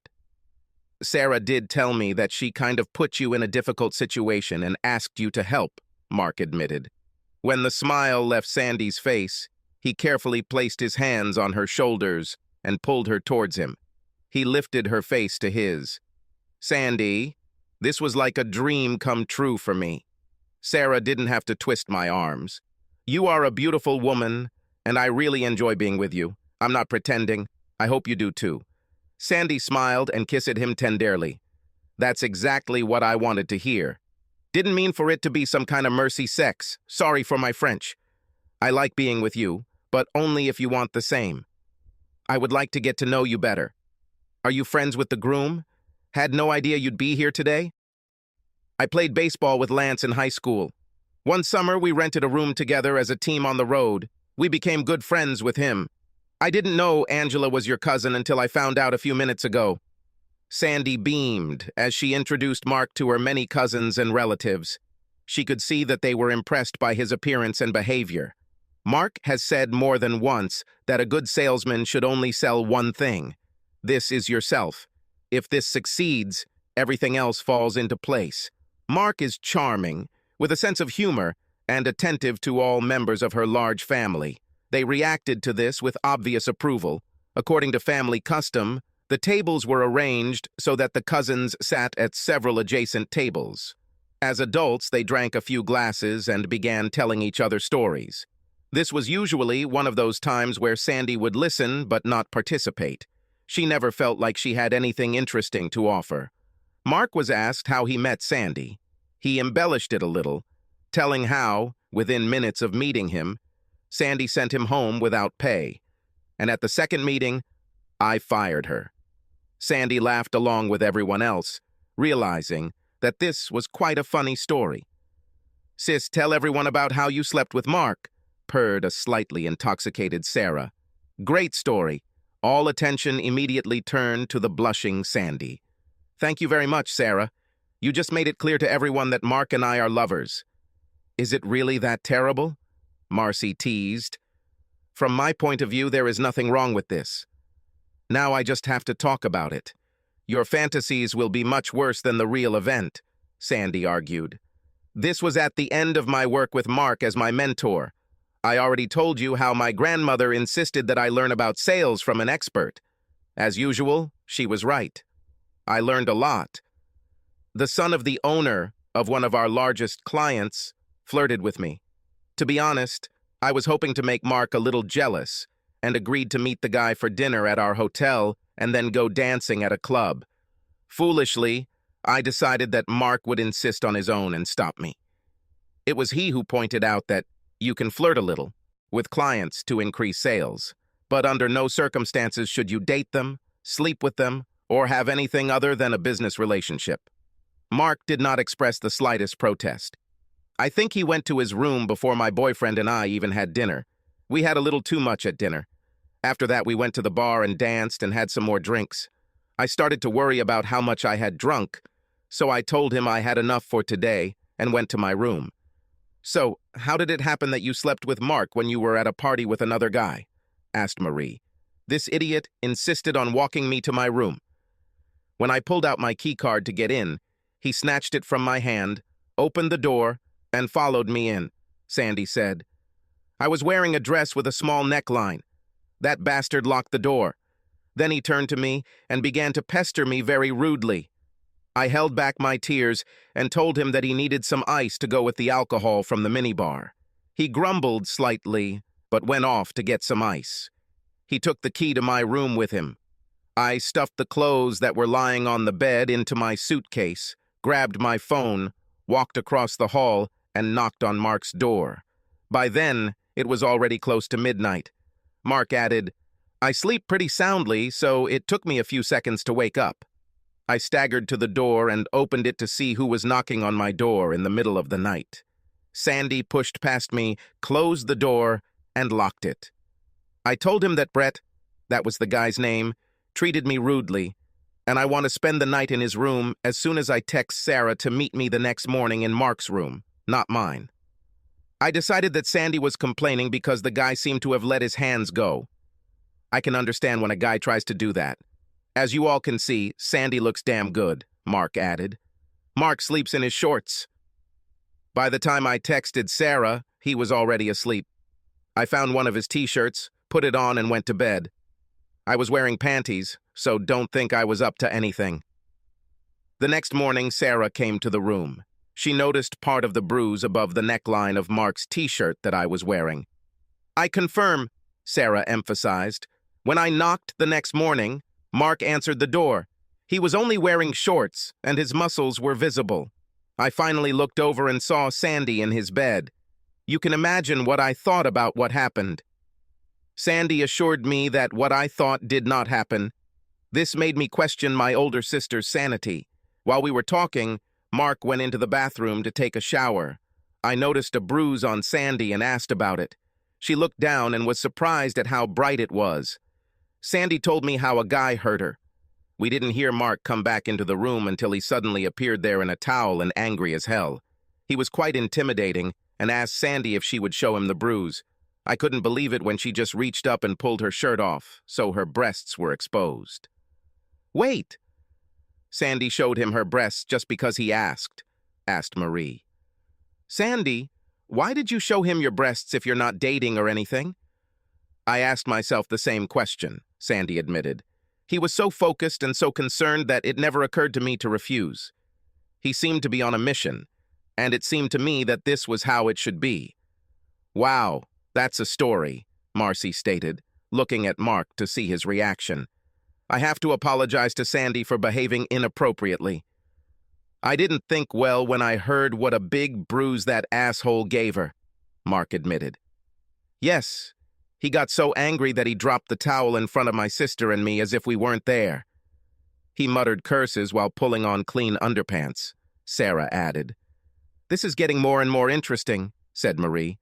"Sarah did tell me that she kind of put you in a difficult situation and asked you to help," Mark admitted. When the smile left Sandy's face, he carefully placed his hands on her shoulders and pulled her towards him. He lifted her face to his. "Sandy, this was like a dream come true for me. Sarah didn't have to twist my arms. You are a beautiful woman, and I really enjoy being with you. I'm not pretending. I hope you do too." Sandy smiled and kissed him tenderly. "That's exactly what I wanted to hear. Didn't mean for it to be some kind of mercy sex. Sorry for my French. I like being with you, but only if you want the same. I would like to get to know you better. Are you friends with the groom? Had no idea you'd be here today. I played baseball with Lance in high school. One summer, we rented a room together as a team on the road. We became good friends with him. I didn't know Angela was your cousin until I found out a few minutes ago." Sandy beamed as she introduced Mark to her many cousins and relatives. She could see that they were impressed by his appearance and behavior. Mark has said more than once that a good salesman should only sell one thing. This is yourself. If this succeeds, everything else falls into place. Mark is charming, with a sense of humor, and attentive to all members of her large family. They reacted to this with obvious approval. According to family custom, The tables were arranged so that the cousins sat at several adjacent tables. As adults, they drank a few glasses and began telling each other stories. This was usually one of those times where Sandy would listen but not participate. She never felt like she had anything interesting to offer. Mark was asked how he met Sandy. He embellished it a little, telling how, within minutes of meeting him, Sandy sent him home without pay. And at the second meeting, I fired her. Sandy laughed along with everyone else, realizing that this was quite a funny story. "Sis, tell everyone about how you slept with Mark," purred a slightly intoxicated Sarah. "Great story." All attention immediately turned to the blushing Sandy. "Thank you very much, Sarah. You just made it clear to everyone that Mark and I are lovers." "Is it really that terrible?" Marcy teased. "From my point of view, there is nothing wrong with this. Now I just have to talk about it. Your fantasies will be much worse than the real event," Sandy argued. "This was at the end of my work with Mark as my mentor. I already told you how my grandmother insisted that I learn about sales from an expert. As usual, she was right. I learned a lot. The son of the owner of one of our largest clients flirted with me. To be honest, I was hoping to make Mark a little jealous and agreed to meet the guy for dinner at our hotel and then go dancing at a club. Foolishly, I decided that Mark would insist on his own and stop me. It was he who pointed out that you can flirt a little with clients to increase sales, but under no circumstances should you date them, sleep with them, or have anything other than a business relationship. Mark did not express the slightest protest. I think he went to his room before my boyfriend and I even had dinner. We had a little too much at dinner. After that, we went to the bar and danced and had some more drinks. I started to worry about how much I had drunk, so I told him I had enough for today and went to my room. "So, how did it happen that you slept with Mark when you were at a party with another guy?" asked Marie. "This idiot insisted on walking me to my room. When I pulled out my key card to get in, he snatched it from my hand, opened the door, and followed me in," Sandy said. "I was wearing a dress with a small neckline. That bastard locked the door. Then he turned to me and began to pester me very rudely. I held back my tears and told him that he needed some ice to go with the alcohol from the minibar. He grumbled slightly, but went off to get some ice. He took the key to my room with him. I stuffed the clothes that were lying on the bed into my suitcase, grabbed my phone, walked across the hall, and knocked on Mark's door. By then, it was already close to midnight. Mark added, "I sleep pretty soundly, so it took me a few seconds to wake up." I staggered to the door and opened it to see who was knocking on my door in the middle of the night. Sandy pushed past me, closed the door, and locked it. I told him that Brett, that was the guy's name, treated me rudely, and I want to spend the night in his room as soon as I text Sarah to meet me the next morning in Mark's room, not mine. I decided that Sandy was complaining because the guy seemed to have let his hands go. I can understand when a guy tries to do that. As you all can see, Sandy looks damn good, Mark added. Mark sleeps in his shorts. By the time I texted Sarah, he was already asleep. I found one of his t-shirts, put it on, and went to bed. I was wearing panties, so don't think I was up to anything. The next morning, Sarah came to the room. She noticed part of the bruise above the neckline of Mark's t-shirt that I was wearing. "I confirm," Sarah emphasized. "When I knocked the next morning, Mark answered the door. He was only wearing shorts, and his muscles were visible. I finally looked over and saw Sandy in his bed. You can imagine what I thought about what happened." Sandy assured me that what I thought did not happen. This made me question my older sister's sanity. While we were talking, Mark went into the bathroom to take a shower. I noticed a bruise on Sandy and asked about it. She looked down and was surprised at how bright it was. Sandy told me how a guy hurt her. We didn't hear Mark come back into the room until he suddenly appeared there in a towel and angry as hell. He was quite intimidating and asked Sandy if she would show him the bruise. I couldn't believe it when she just reached up and pulled her shirt off, so her breasts were exposed. "Wait!" Sandy showed him her breasts just because he asked Marie. "Sandy, why did you show him your breasts if you're not dating or anything?" I asked myself the same question, Sandy admitted. He was so focused and so concerned that it never occurred to me to refuse. He seemed to be on a mission, and it seemed to me that this was how it should be. "Wow, that's a story," Marcy stated, looking at Mark to see his reaction. "I have to apologize to Sandy for behaving inappropriately. I didn't think well when I heard what a big bruise that asshole gave her," Mark admitted. "Yes, he got so angry that he dropped the towel in front of my sister and me as if we weren't there." "He muttered curses while pulling on clean underpants," Sarah added. "This is getting more and more interesting," said Marie.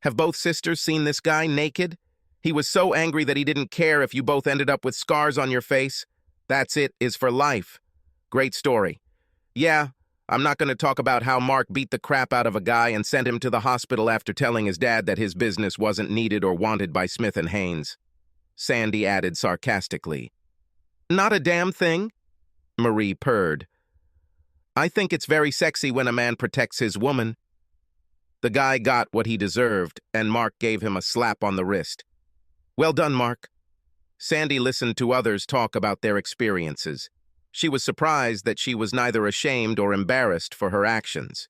"Have both sisters seen this guy naked? He was so angry that he didn't care if you both ended up with scars on your face. That's it, is for life. Great story. Yeah, I'm not going to talk about how Mark beat the crap out of a guy and sent him to the hospital after telling his dad that his business wasn't needed or wanted by Smith and Haynes," Sandy added sarcastically. "Not a damn thing," Marie purred. "I think it's very sexy when a man protects his woman." The guy got what he deserved, and Mark gave him a slap on the wrist. "Well done, Mark." Sandy listened to others talk about their experiences. She was surprised that she was neither ashamed or embarrassed for her actions.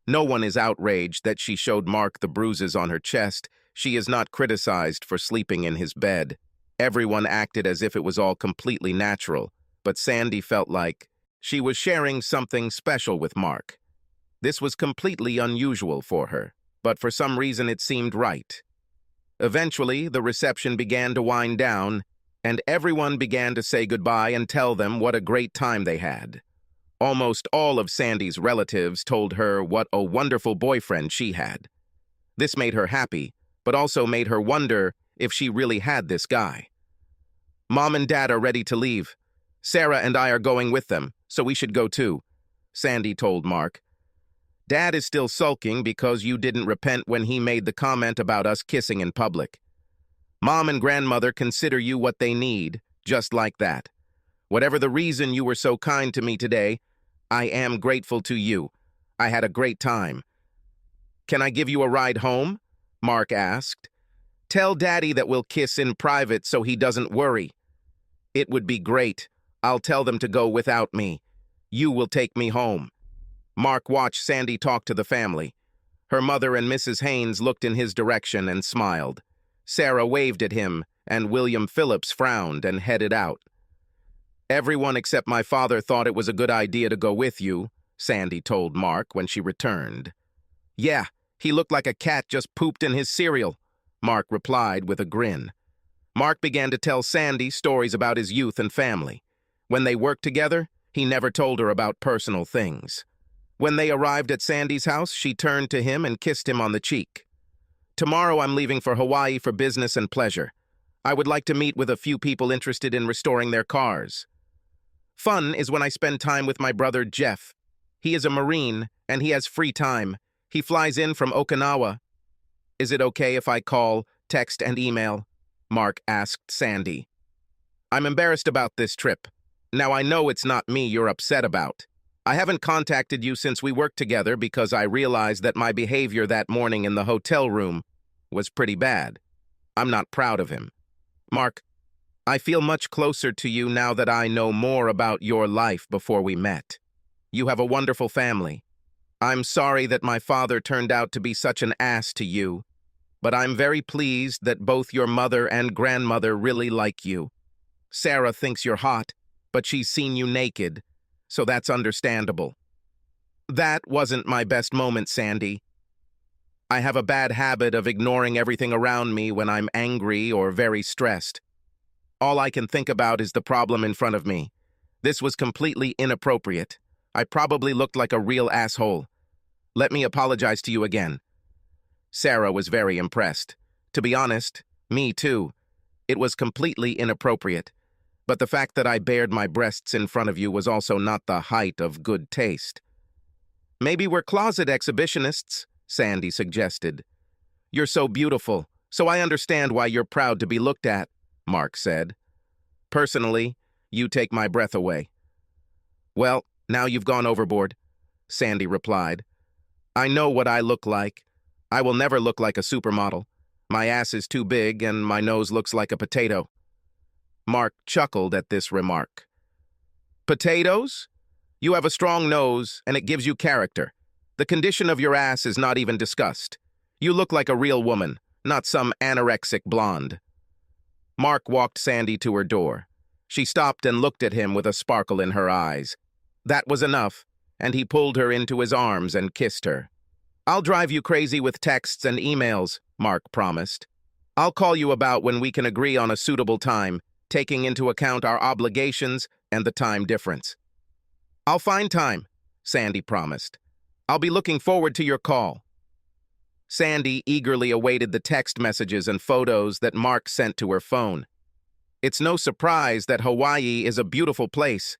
No one is outraged that she showed Mark the bruises on her chest. She is not criticized for sleeping in his bed. Everyone acted as if it was all completely natural, but Sandy felt like she was sharing something special with Mark. This was completely unusual for her, but for some reason it seemed right. Eventually, the reception began to wind down, and everyone began to say goodbye and tell them what a great time they had. Almost all of Sandy's relatives told her what a wonderful boyfriend she had. This made her happy, but also made her wonder if she really had this guy. "Mom and Dad are ready to leave. Sarah and I are going with them, so we should go too," Sandy told Mark. "Dad is still sulking because you didn't repent when he made the comment about us kissing in public. Mom and Grandmother consider you what they need, just like that. Whatever the reason you were so kind to me today, I am grateful to you. I had a great time." "Can I give you a ride home?" Mark asked. "Tell Daddy that we'll kiss in private so he doesn't worry." "It would be great. I'll tell them to go without me. You will take me home." Mark watched Sandy talk to the family. Her mother and Mrs. Haynes looked in his direction and smiled. Sarah waved at him, and William Phillips frowned and headed out. "Everyone except my father thought it was a good idea to go with you," Sandy told Mark when she returned. "Yeah, he looked like a cat just pooped in his cereal," Mark replied with a grin. Mark began to tell Sandy stories about his youth and family. When they worked together, he never told her about personal things. When they arrived at Sandy's house, she turned to him and kissed him on the cheek. "Tomorrow I'm leaving for Hawaii for business and pleasure. I would like to meet with a few people interested in restoring their cars. Fun is when I spend time with my brother Jeff. He is a Marine, and he has free time. He flies in from Okinawa." "Is it okay if I call, text, and email?" Mark asked Sandy. "I'm embarrassed about this trip. Now I know it's not me you're upset about. I haven't contacted you since we worked together because I realized that my behavior that morning in the hotel room was pretty bad. I'm not proud of him. Mark, I feel much closer to you now that I know more about your life before we met. You have a wonderful family. I'm sorry that my father turned out to be such an ass to you, but I'm very pleased that both your mother and grandmother really like you. Sarah thinks you're hot, but she's seen you naked, so that's understandable. That wasn't my best moment, Sandy. I have a bad habit of ignoring everything around me when I'm angry or very stressed. All I can think about is the problem in front of me. This was completely inappropriate. I probably looked like a real asshole. Let me apologize to you again." Sarah was very impressed. To be honest, me too. It was completely inappropriate. But the fact that I bared my breasts in front of you was also not the height of good taste. "Maybe we're closet exhibitionists," Sandy suggested. "You're so beautiful, so I understand why you're proud to be looked at," Mark said. "Personally, you take my breath away." "Well, now you've gone overboard," Sandy replied. "I know what I look like. I will never look like a supermodel. My ass is too big and my nose looks like a potato." Mark chuckled at this remark. Potatoes? You have a strong nose, and it gives you character. The condition of your ass is not even discussed. You look like a real woman, not some anorexic blonde. Mark walked Sandy to her door. She stopped and looked at him with a sparkle in her eyes. That was enough, and he pulled her into his arms and kissed her. I'll drive you crazy with texts and emails, Mark promised. I'll call you about when we can agree on a suitable time, taking into account our obligations and the time difference. I'll find time, Sandy promised. I'll be looking forward to your call. Sandy eagerly awaited the text messages and photos that Mark sent to her phone. It's no surprise that Hawaii is a beautiful place.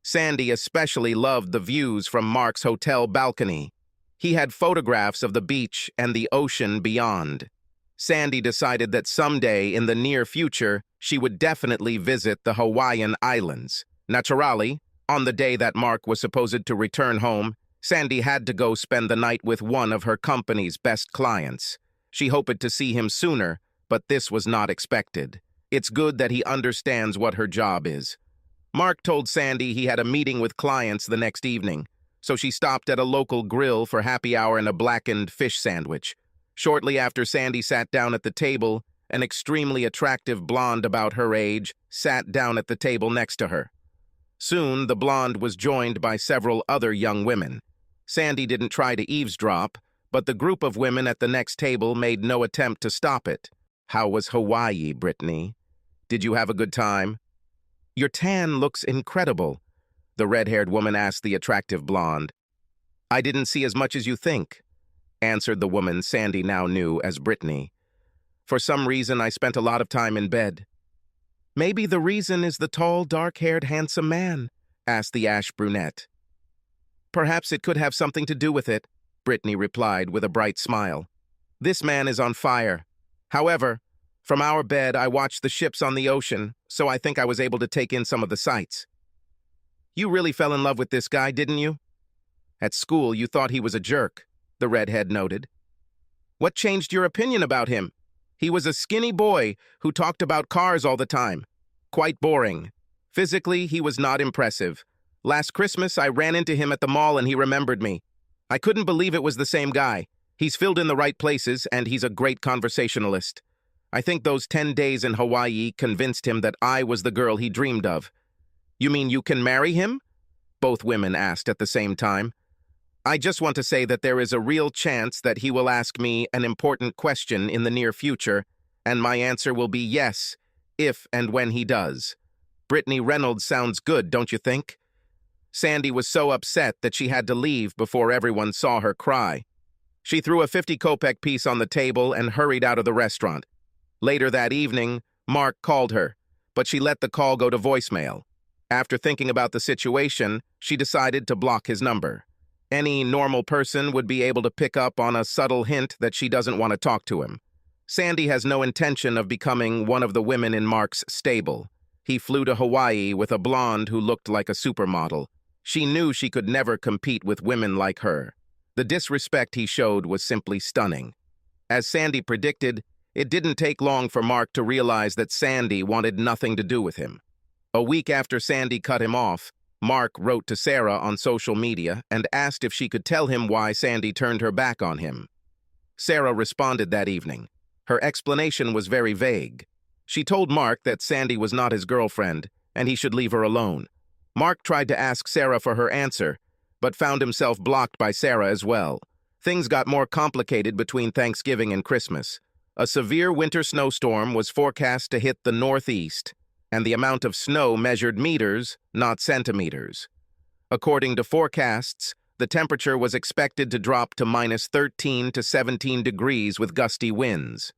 Sandy especially loved the views from Mark's hotel balcony. He had photographs of the beach and the ocean beyond. Sandy decided that someday in the near future, she would definitely visit the Hawaiian Islands. Naturally, on the day that Mark was supposed to return home, Sandy had to go spend the night with one of her company's best clients. She hoped to see him sooner, but this was not expected. It's good that he understands what her job is. Mark told Sandy he had a meeting with clients the next evening, so she stopped at a local grill for happy hour and a blackened fish sandwich. Shortly after Sandy sat down at the table, an extremely attractive blonde about her age sat down at the table next to her. Soon, the blonde was joined by several other young women. Sandy didn't try to eavesdrop, but the group of women at the next table made no attempt to stop it. How was Hawaii, Brittany? Did you have a good time? Your tan looks incredible, the red-haired woman asked the attractive blonde. I didn't see as much as you think, answered the woman Sandy now knew as Brittany. For some reason, I spent a lot of time in bed. Maybe the reason is the tall, dark-haired, handsome man, asked the ash brunette. Perhaps it could have something to do with it, Brittany replied with a bright smile. This man is on fire. However, from our bed, I watched the ships on the ocean, so I think I was able to take in some of the sights. You really fell in love with this guy, didn't you? At school, you thought he was a jerk, the redhead noted. What changed your opinion about him? He was a skinny boy who talked about cars all the time. Quite boring. Physically, he was not impressive. Last Christmas, I ran into him at the mall and he remembered me. I couldn't believe it was the same guy. He's filled in the right places and he's a great conversationalist. I think those 10 days in Hawaii convinced him that I was the girl he dreamed of. You mean you can marry him? Both women asked at the same time. I just want to say that there is a real chance that he will ask me an important question in the near future, and my answer will be yes, if and when he does. Brittany Reynolds sounds good, don't you think? Sandy was so upset that she had to leave before everyone saw her cry. She threw a 50-kopeck piece on the table and hurried out of the restaurant. Later that evening, Mark called her, but she let the call go to voicemail. After thinking about the situation, she decided to block his number. Any normal person would be able to pick up on a subtle hint that she doesn't want to talk to him. Sandy has no intention of becoming one of the women in Mark's stable. He flew to Hawaii with a blonde who looked like a supermodel. She knew she could never compete with women like her. The disrespect he showed was simply stunning. As Sandy predicted, it didn't take long for Mark to realize that Sandy wanted nothing to do with him. A week after Sandy cut him off, Mark wrote to Sarah on social media and asked if she could tell him why Sandy turned her back on him. Sarah responded that evening. Her explanation was very vague. She told Mark that Sandy was not his girlfriend and he should leave her alone. Mark tried to ask Sarah for her answer, but found himself blocked by Sarah as well. Things got more complicated between Thanksgiving and Christmas. A severe winter snowstorm was forecast to hit the Northeast, and the amount of snow measured meters, not centimeters. According to forecasts, the temperature was expected to drop to -13 to 17 degrees with gusty winds.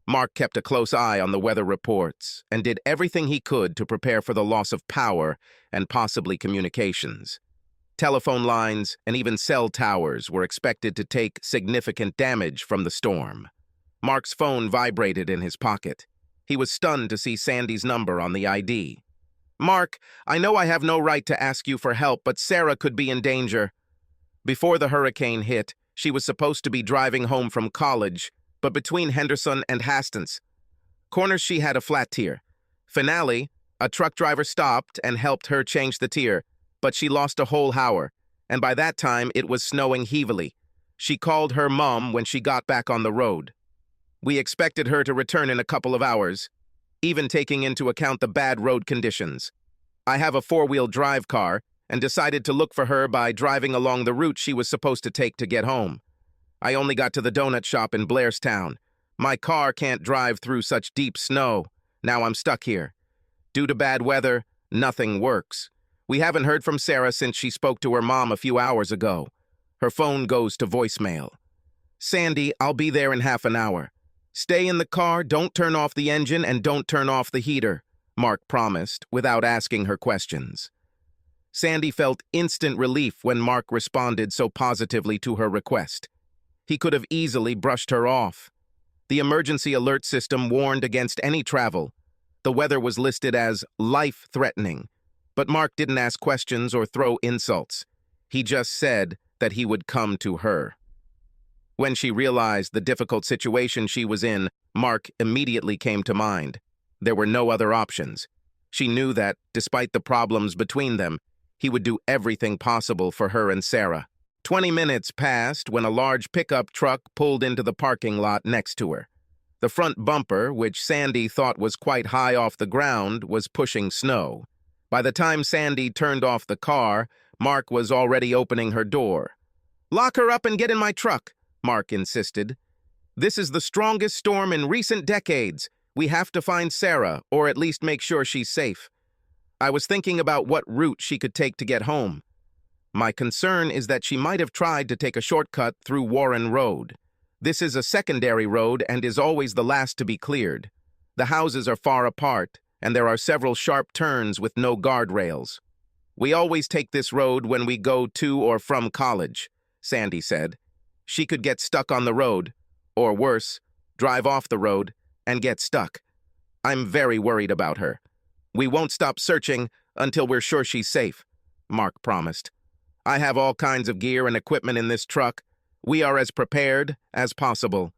Mark kept a close eye on the weather reports and did everything he could to prepare for the loss of power and possibly communications. Telephone lines and even cell towers were expected to take significant damage from the storm. Mark's phone vibrated in his pocket. He was stunned to see Sandy's number on the ID. Mark, I know I have no right to ask you for help, but Sarah could be in danger. Before the hurricane hit, she was supposed to be driving home from college, but between Henderson and Hastings Corners she had a flat tire. Finale, A truck driver stopped and helped her change the tier, but she lost a whole hour, and by that time it was snowing heavily. She called her mom when she got back on the road. We expected her to return in a couple of hours, even taking into account the bad road conditions. I have a four-wheel drive car and decided to look for her by driving along the route she was supposed to take to get home. I only got to the donut shop in Blairstown. My car can't drive through such deep snow. Now I'm stuck here. Due to bad weather, nothing works. We haven't heard from Sarah since she spoke to her mom a few hours ago. Her phone goes to voicemail. Sandy, I'll be there in half an hour. Stay in the car, don't turn off the engine, and don't turn off the heater, Mark promised, without asking her questions. Sandy felt instant relief when Mark responded so positively to her request. He could have easily brushed her off. The emergency alert system warned against any travel. The weather was listed as life-threatening, but Mark didn't ask questions or throw insults. He just said that he would come to her. When she realized the difficult situation she was in, Mark immediately came to mind. There were no other options. She knew that, despite the problems between them, he would do everything possible for her and Sarah. 20 minutes passed when a large pickup truck pulled into the parking lot next to her. The front bumper, which Sandy thought was quite high off the ground, was pushing snow. By the time Sandy turned off the car, Mark was already opening her door. "Lock her up and get in my truck," Mark insisted. "This is the strongest storm in recent decades. We have to find Sarah, or at least make sure she's safe. I was thinking about what route she could take to get home. My concern is that she might have tried to take a shortcut through Warren Road. This is a secondary road and is always the last to be cleared. The houses are far apart, and there are several sharp turns with no guardrails. We always take this road when we go to or from college," Sandy said. "She could get stuck on the road, or worse, drive off the road and get stuck. I'm very worried about her. We won't stop searching until we're sure she's safe," Mark promised. "I have all kinds of gear and equipment in this truck. We are as prepared as possible."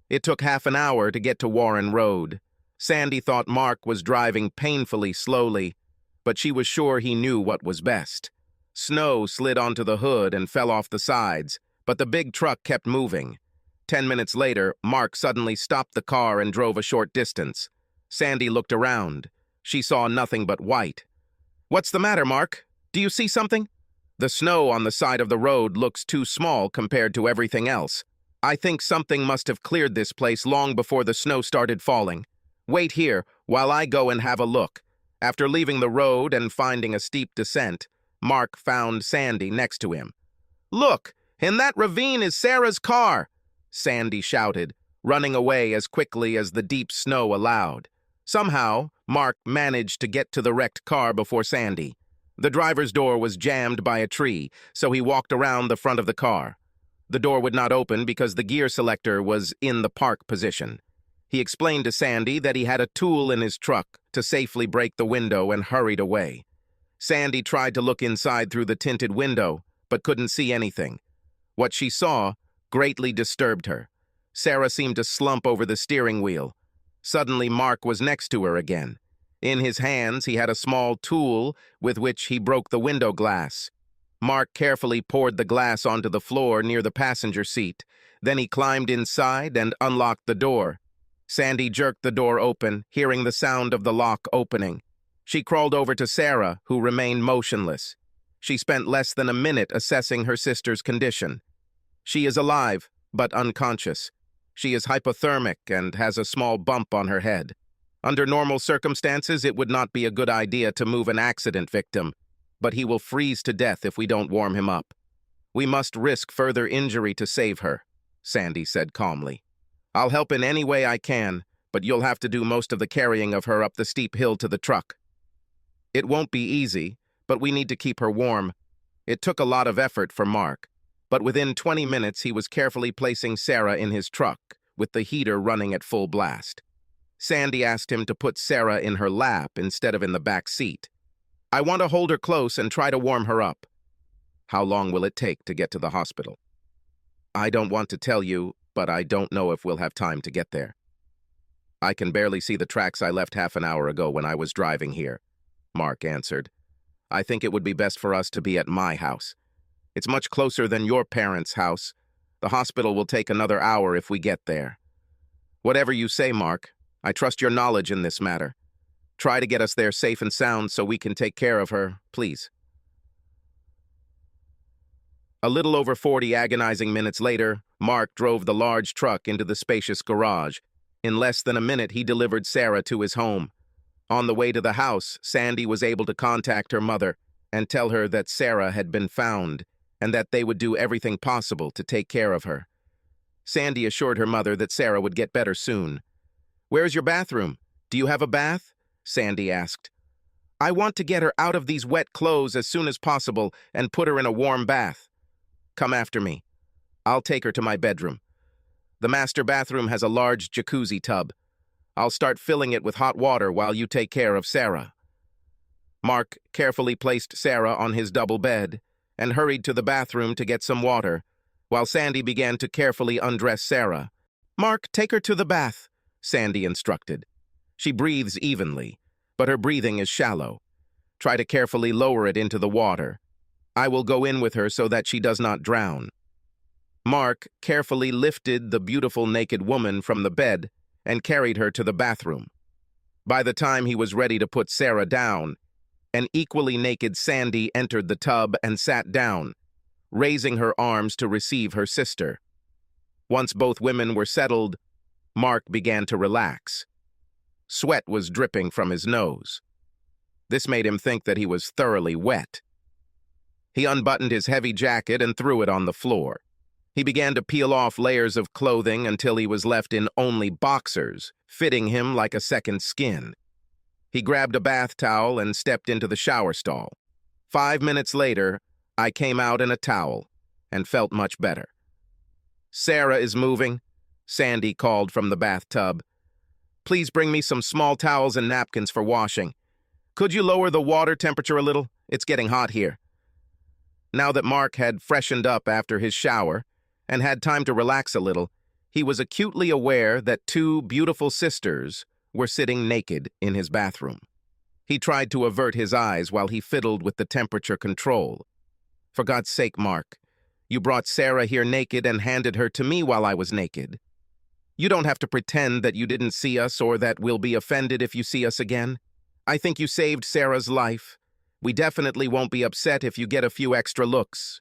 It took half an hour to get to Warren Road. Sandy thought Mark was driving painfully slowly, but she was sure he knew what was best. Snow slid onto the hood and fell off the sides, but the big truck kept moving. 10 minutes later, Mark suddenly stopped the car and drove a short distance. Sandy looked around. She saw nothing but white. "What's the matter, Mark? Do you see something?" "The snow on the side of the road looks too small compared to everything else. I think something must have cleared this place long before the snow started falling. Wait here while I go and have a look." After leaving the road and finding a steep descent, Mark found Sandy next to him. "Look, in that ravine is Sarah's car," Sandy shouted, running away as quickly as the deep snow allowed. Somehow, Mark managed to get to the wrecked car before Sandy. The driver's door was jammed by a tree, so he walked around the front of the car. The door would not open because the gear selector was in the park position. He explained to Sandy that he had a tool in his truck to safely break the window and hurried away. Sandy tried to look inside through the tinted window, but couldn't see anything. What she saw greatly disturbed her. Sarah seemed to slump over the steering wheel. Suddenly, Mark was next to her again. In his hands, he had a small tool with which he broke the window glass. Mark carefully poured the glass onto the floor near the passenger seat. Then he climbed inside and unlocked the door. Sandy jerked the door open, hearing the sound of the lock opening. She crawled over to Sarah, who remained motionless. She spent less than a minute assessing her sister's condition. She is alive, but unconscious. She is hypothermic and has a small bump on her head. Under normal circumstances, it would not be a good idea to move an accident victim, but he will freeze to death if we don't warm him up. "We must risk further injury to save her," Sandy said calmly. "I'll help in any way I can, but you'll have to do most of the carrying of her up the steep hill to the truck. It won't be easy, but we need to keep her warm." It took a lot of effort for Mark, but within 20 minutes he was carefully placing Sarah in his truck, with the heater running at full blast. Sandy asked him to put Sarah in her lap instead of in the back seat. "I want to hold her close and try to warm her up." "How long will it take to get to the hospital?" "I don't want to tell you, but I don't know if we'll have time to get there." I can barely see the tracks I left half an hour ago when I was driving here, Mark answered. I think it would be best for us to be at my house. It's much closer than your parents' house. The hospital will take another hour if we get there. Whatever you say, Mark. I trust your knowledge in this matter. Try to get us there safe and sound so we can take care of her, please. A little over 40 agonizing minutes later, Mark drove the large truck into the spacious garage. In less than a minute, he delivered Sarah to his home. On the way to the house, Sandy was able to contact her mother and tell her that Sarah had been found and that they would do everything possible to take care of her. Sandy assured her mother that Sarah would get better soon. "Where's your bathroom? Do you have a bath?" Sandy asked. "I want to get her out of these wet clothes as soon as possible and put her in a warm bath. Come after me. I'll take her to my bedroom. The master bathroom has a large jacuzzi tub. I'll start filling it with hot water while you take care of Sarah." Mark carefully placed Sarah on his double bed and hurried to the bathroom to get some water, while Sandy began to carefully undress Sarah. "Mark, take her to the bath," Sandy instructed. "She breathes evenly, but her breathing is shallow. Try to carefully lower it into the water. I will go in with her so that she does not drown." Mark carefully lifted the beautiful naked woman from the bed and carried her to the bathroom. By the time he was ready to put Sarah down, an equally naked Sandy entered the tub and sat down, raising her arms to receive her sister. Once both women were settled, Mark began to relax. Sweat was dripping from his nose. This made him think that he was thoroughly wet. He unbuttoned his heavy jacket and threw it on the floor. He began to peel off layers of clothing until he was left in only boxers, fitting him like a second skin. He grabbed a bath towel and stepped into the shower stall. 5 minutes later, I came out in a towel and felt much better. "Sarah is moving," Sandy called from the bathtub. "Please bring me some small towels and napkins for washing. Could you lower the water temperature a little? It's getting hot here." Now that Mark had freshened up after his shower and had time to relax a little, he was acutely aware that two beautiful sisters were sitting naked in his bathroom. He tried to avert his eyes while he fiddled with the temperature control. "For God's sake, Mark, you brought Sarah here naked and handed her to me while I was naked. You don't have to pretend that you didn't see us or that we'll be offended if you see us again. I think you saved Sarah's life. We definitely won't be upset if you get a few extra looks."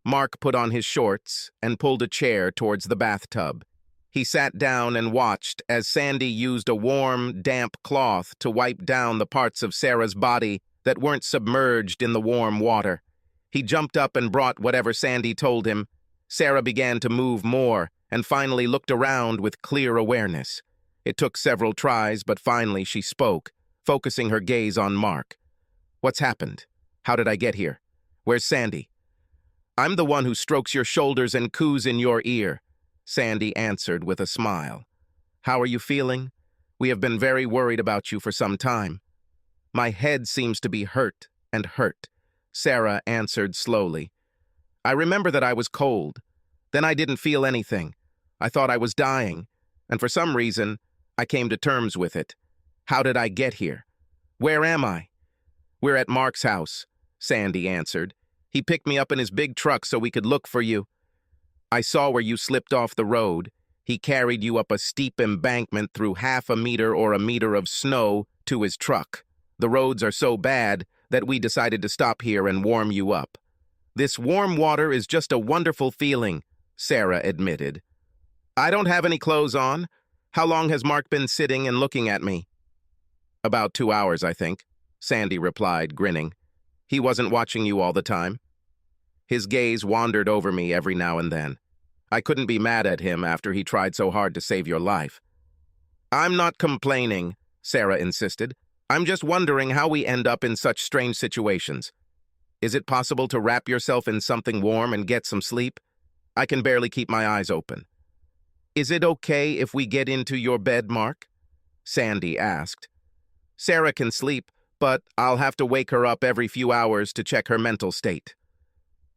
Mark put on his shorts and pulled a chair towards the bathtub. He sat down and watched as Sandy used a warm, damp cloth to wipe down the parts of Sarah's body that weren't submerged in the warm water. He jumped up and brought whatever Sandy told him. Sarah began to move more and finally looked around with clear awareness. It took several tries, but finally she spoke, focusing her gaze on Mark. "What's happened? How did I get here? Where's Sandy?" "I'm the one who strokes your shoulders and coos in your ear," Sandy answered with a smile. "How are you feeling? We have been very worried about you for some time." "My head seems to be hurt and hurt," Sarah answered slowly. "I remember that I was cold. Then I didn't feel anything. I thought I was dying, and for some reason, I came to terms with it. How did I get here? Where am I?" "We're at Mark's house," Sandy answered. "He picked me up in his big truck so we could look for you. I saw where you slipped off the road. He carried you up a steep embankment through half a meter or a meter of snow to his truck. The roads are so bad that we decided to stop here and warm you up." "This warm water is just a wonderful feeling," Sarah admitted. "I don't have any clothes on. How long has Mark been sitting and looking at me?" "About 2 hours, I think," Sandy replied, grinning. "He wasn't watching you all the time?" His gaze wandered over me every now and then. I couldn't be mad at him after he tried so hard to save your life. "I'm not complaining," Sarah insisted. "I'm just wondering how we end up in such strange situations. Is it possible to wrap yourself in something warm and get some sleep? I can barely keep my eyes open." "Is it okay if we get into your bed, Mark?" Sandy asked. "Sarah can sleep, but I'll have to wake her up every few hours to check her mental state.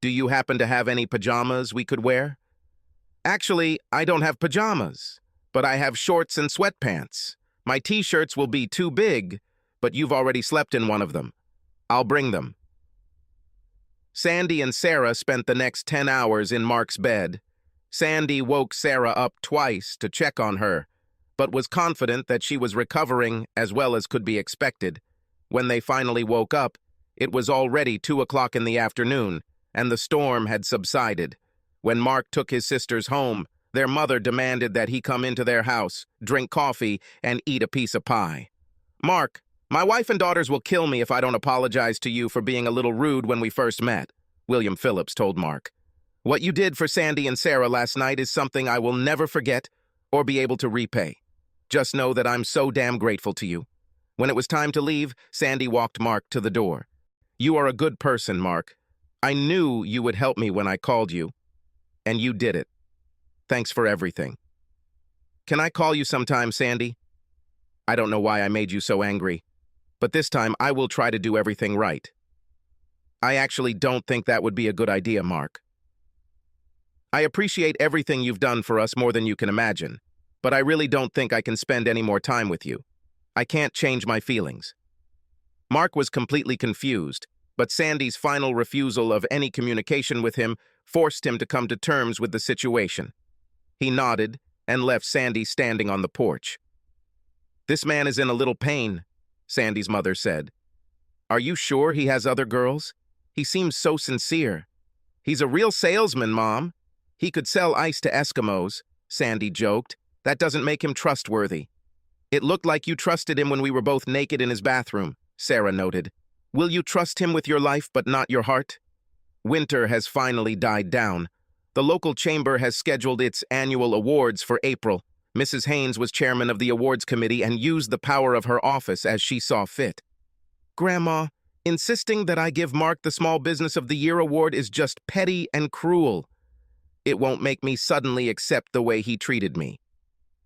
Do you happen to have any pajamas we could wear?" "Actually, I don't have pajamas," But I have shorts and sweatpants. My t-shirts will be too big, but you've already slept in one of them. I'll bring them. Sandy and Sarah spent the next 10 hours in Mark's bed. Sandy woke Sarah up twice to check on her, but was confident that she was recovering as well as could be expected. When they finally woke up, it was already 2 o'clock in the afternoon, and the storm had subsided. When Mark took his sisters home, their mother demanded that he come into their house, drink coffee, and eat a piece of pie. "Mark, my wife and daughters will kill me if I don't apologize to you for being a little rude when we first met," William Phillips told Mark. "What you did for Sandy and Sarah last night is something I will never forget or be able to repay. Just know that I'm so damn grateful to you." When it was time to leave, Sandy walked Mark to the door. "You are a good person, Mark. I knew you would help me when I called you, and you did it. Thanks for everything. Can I call you sometime, Sandy? I don't know why I made you so angry, but this time I will try to do everything right." "I actually don't think that would be a good idea, Mark. I appreciate everything you've done for us more than you can imagine, but I really don't think I can spend any more time with you. I can't change my feelings." Mark was completely confused, but Sandy's final refusal of any communication with him forced him to come to terms with the situation. He nodded and left Sandy standing on the porch. "This man is in a little pain," Sandy's mother said. "Are you sure he has other girls? He seems so sincere." "He's a real salesman, Mom. He could sell ice to Eskimos," Sandy joked. "That doesn't make him trustworthy." "It looked like you trusted him when we were both naked in his bathroom," Sarah noted. "Will you trust him with your life but not your heart?" Winter has finally died down. The local chamber has scheduled its annual awards for April. Mrs. Haynes was chairman of the awards committee and used the power of her office as she saw fit. "Grandma, insisting that I give Mark the Small Business of the Year award is just petty and cruel. It won't make me suddenly accept the way he treated me.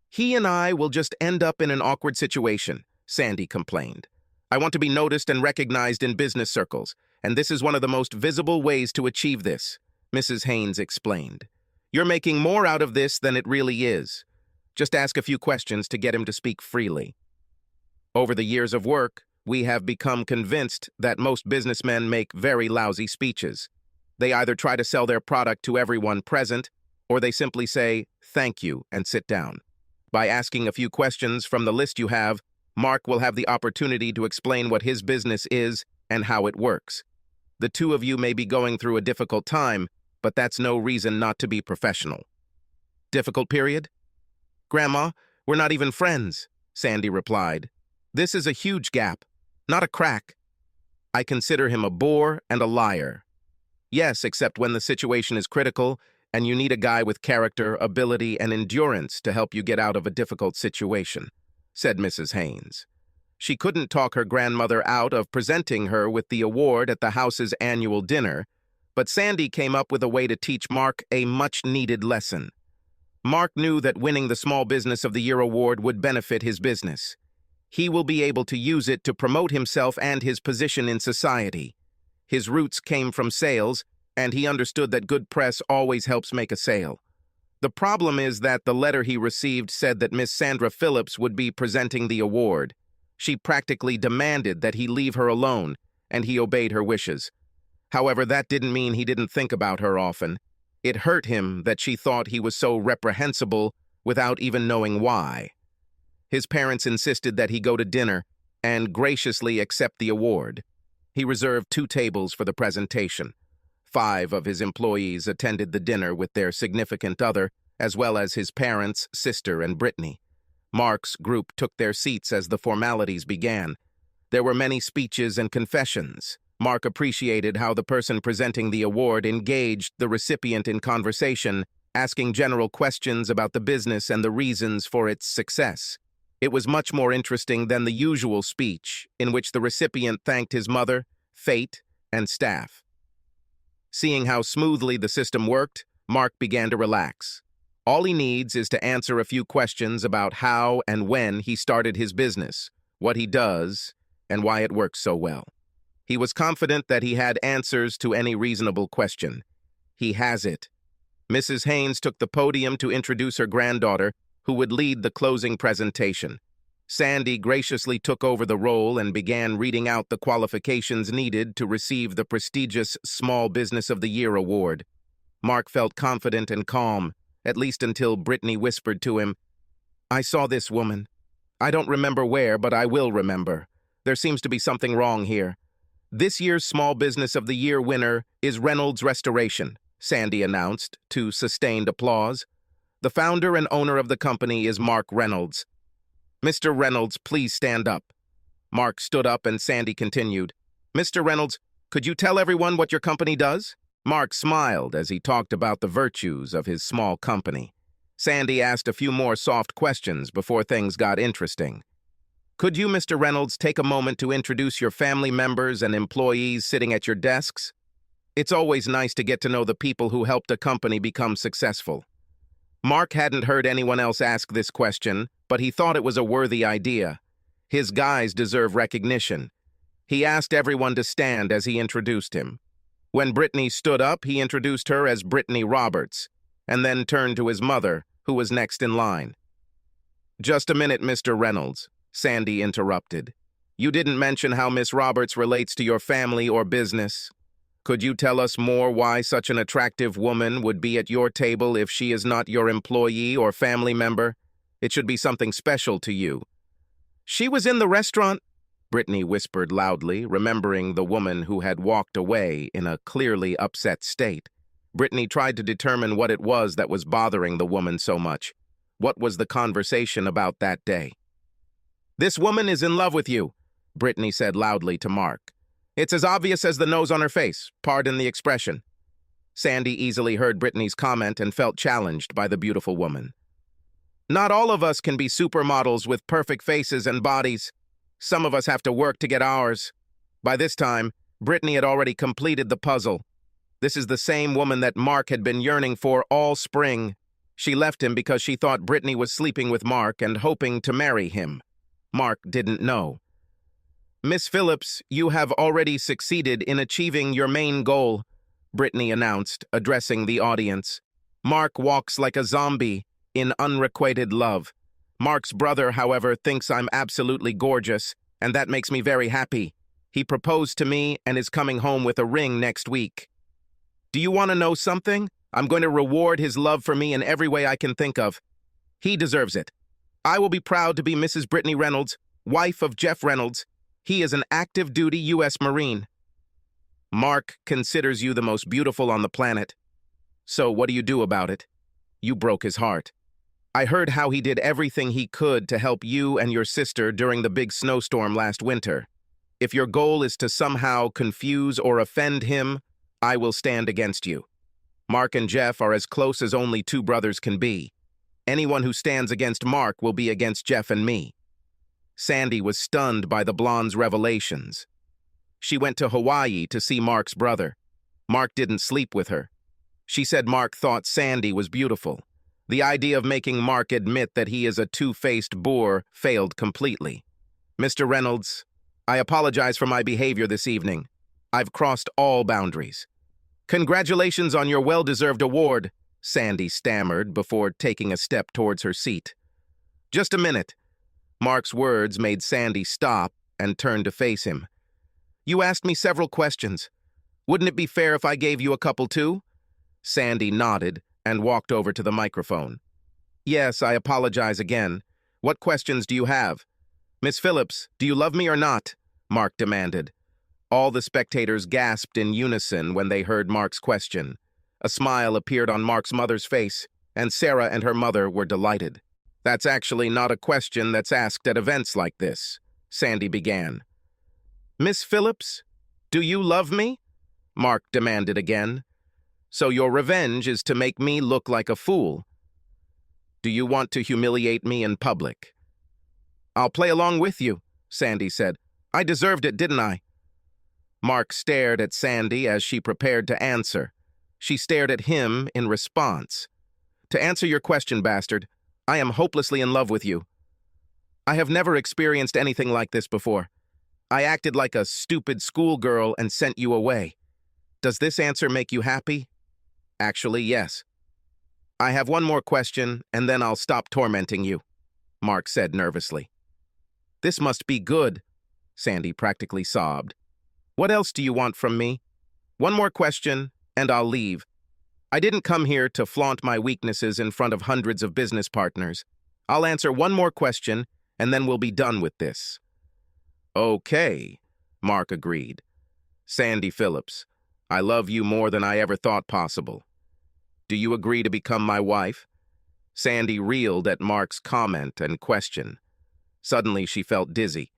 He and I will just end up in an awkward situation," Sandy complained. "I want to be noticed and recognized in business circles, and this is one of the most visible ways to achieve this," Mrs. Haynes explained. "You're making more out of this than it really is. Just ask a few questions to get him to speak freely." Over the years of work, we have become convinced that most businessmen make very lousy speeches. They either try to sell their product to everyone present, or they simply say, "Thank you," and sit down. By asking a few questions from the list you have, Mark will have the opportunity to explain what his business is and how it works. The two of you may be going through a difficult time, but that's no reason not to be professional. "Difficult period?" "Grandma, we're not even friends," Sandy replied. "This is a huge gap, not a crack. I consider him a bore and a liar." "Yes, except when the situation is critical and you need a guy with character, ability, and endurance to help you get out of a difficult situation," said Mrs. Haynes. She couldn't talk her grandmother out of presenting her with the award at the house's annual dinner, but Sandy came up with a way to teach Mark a much-needed lesson. Mark knew that winning the Small Business of the Year award would benefit his business. He will be able to use it to promote himself and his position in society. His roots came from sales, and he understood that good press always helps make a sale. The problem is that the letter he received said that Miss Sandra Phillips would be presenting the award. She practically demanded that he leave her alone, and he obeyed her wishes. However, that didn't mean he didn't think about her often. It hurt him that she thought he was so reprehensible without even knowing why. His parents insisted that he go to dinner and graciously accept the award. He reserved 2 tables for the presentation. 5 of his employees attended the dinner with their significant other, as well as his parents, sister, and Brittany. Mark's group took their seats as the formalities began. There were many speeches and confessions. Mark appreciated how the person presenting the award engaged the recipient in conversation, asking general questions about the business and the reasons for its success. It was much more interesting than the usual speech, in which the recipient thanked his mother, fate, and staff. Seeing how smoothly the system worked, Mark began to relax. All he needs is to answer a few questions about how and when he started his business, what he does, and why it works so well. He was confident that he had answers to any reasonable question. He has it. Mrs. Haynes took the podium to introduce her granddaughter, who would lead the closing presentation. Sandy graciously took over the role and began reading out the qualifications needed to receive the prestigious Small Business of the Year award. Mark felt confident and calm, at least until Brittany whispered to him, "I saw this woman. I don't remember where, but I will remember. There seems to be something wrong here. This year's Small Business of the Year winner is Reynolds Restoration," Sandy announced, to sustained applause. "The founder and owner of the company is Mark Reynolds. Mr. Reynolds, please stand up." Mark stood up and Sandy continued, "Mr. Reynolds, could you tell everyone what your company does?" Mark smiled as he talked about the virtues of his small company. Sandy asked a few more soft questions before things got interesting. "Could you, Mr. Reynolds, take a moment to introduce your family members and employees sitting at your desks? It's always nice to get to know the people who helped a company become successful." Mark hadn't heard anyone else ask this question, but he thought it was a worthy idea. His guys deserve recognition. He asked everyone to stand as he introduced him. When Brittany stood up, he introduced her as Brittany Roberts, and then turned to his mother, who was next in line. "Just a minute, Mr. Reynolds," Sandy interrupted. "You didn't mention how Miss Roberts relates to your family or business. Could you tell us more why such an attractive woman would be at your table if she is not your employee or family member? It should be something special to you." "She was in the restaurant," Brittany whispered loudly, remembering the woman who had walked away in a clearly upset state. Brittany tried to determine what it was that was bothering the woman so much. What was the conversation about that day? "This woman is in love with you," Brittany said loudly to Mark. "It's as obvious as the nose on her face, pardon the expression." Sandy easily heard Brittany's comment and felt challenged by the beautiful woman. "Not all of us can be supermodels with perfect faces and bodies. Some of us have to work to get ours." By this time, Brittany had already completed the puzzle. This is the same woman that Mark had been yearning for all spring. She left him because she thought Brittany was sleeping with Mark and hoping to marry him. Mark didn't know. "Miss Phillips, you have already succeeded in achieving your main goal," Brittany announced, addressing the audience. "Mark walks like a zombie in unrequited love. Mark's brother, however, thinks I'm absolutely gorgeous, and that makes me very happy. He proposed to me and is coming home with a ring next week. Do you want to know something? I'm going to reward his love for me in every way I can think of. He deserves it. I will be proud to be Mrs. Brittany Reynolds, wife of Jeff Reynolds. He is an active-duty U.S. Marine. Mark considers you the most beautiful on the planet. So what do you do about it? You broke his heart. I heard how he did everything he could to help you and your sister during the big snowstorm last winter. If your goal is to somehow confuse or offend him, I will stand against you. Mark and Jeff are as close as only two brothers can be. Anyone who stands against Mark will be against Jeff and me." Sandy was stunned by the blonde's revelations. She went to Hawaii to see Mark's brother. Mark didn't sleep with her. She said Mark thought Sandy was beautiful. The idea of making Mark admit that he is a two-faced boor failed completely. "Mr. Reynolds, I apologize for my behavior this evening. I've crossed all boundaries." "Congratulations on your well-deserved award," Sandy stammered before taking a step towards her seat. "Just a minute." Mark's words made Sandy stop and turn to face him. "You asked me several questions. Wouldn't it be fair if I gave you a couple too?" Sandy nodded and walked over to the microphone. "Yes, I apologize again. What questions do you have?" "Miss Phillips, do you love me or not?" Mark demanded. All the spectators gasped in unison when they heard Mark's question. A smile appeared on Mark's mother's face, and Sarah and her mother were delighted. "That's actually not a question that's asked at events like this," Sandy began. "Miss Phillips, do you love me?" Mark demanded again. "So your revenge is to make me look like a fool. Do you want to humiliate me in public?" "I'll play along with you," Sandy said. "I deserved it, didn't I?" Mark stared at Sandy as she prepared to answer. She stared at him in response. "To answer your question, bastard, I am hopelessly in love with you. I have never experienced anything like this before. I acted like a stupid schoolgirl and sent you away. Does this answer make you happy?" "Actually, yes." I have one more question, and then I'll stop tormenting you, Mark said nervously. This must be good, Sandy practically sobbed. What else do you want from me? One more question, and I'll leave. I didn't come here to flaunt my weaknesses in front of hundreds of business partners. I'll answer one more question, and then we'll be done with this. Okay, Mark agreed. Sandy Phillips, I love you more than I ever thought possible. Do you agree to become my wife? Sandy reeled at Mark's comment and question. Suddenly she felt dizzy.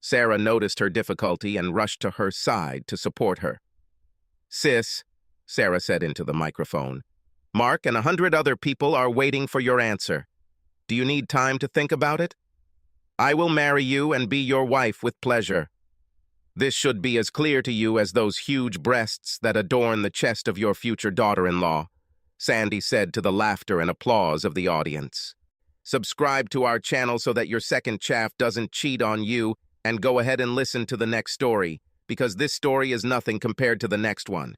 Sarah noticed her difficulty and rushed to her side to support her. Sis, Sarah said into the microphone, Mark and 100 other people are waiting for your answer. Do you need time to think about it? I will marry you and be your wife with pleasure. This should be as clear to you as those huge breasts that adorn the chest of your future daughter-in-law, Sandy said to the laughter and applause of the audience. Subscribe to our channel so that your second chaff doesn't cheat on you, and go ahead and listen to the next story, because this story is nothing compared to the next one.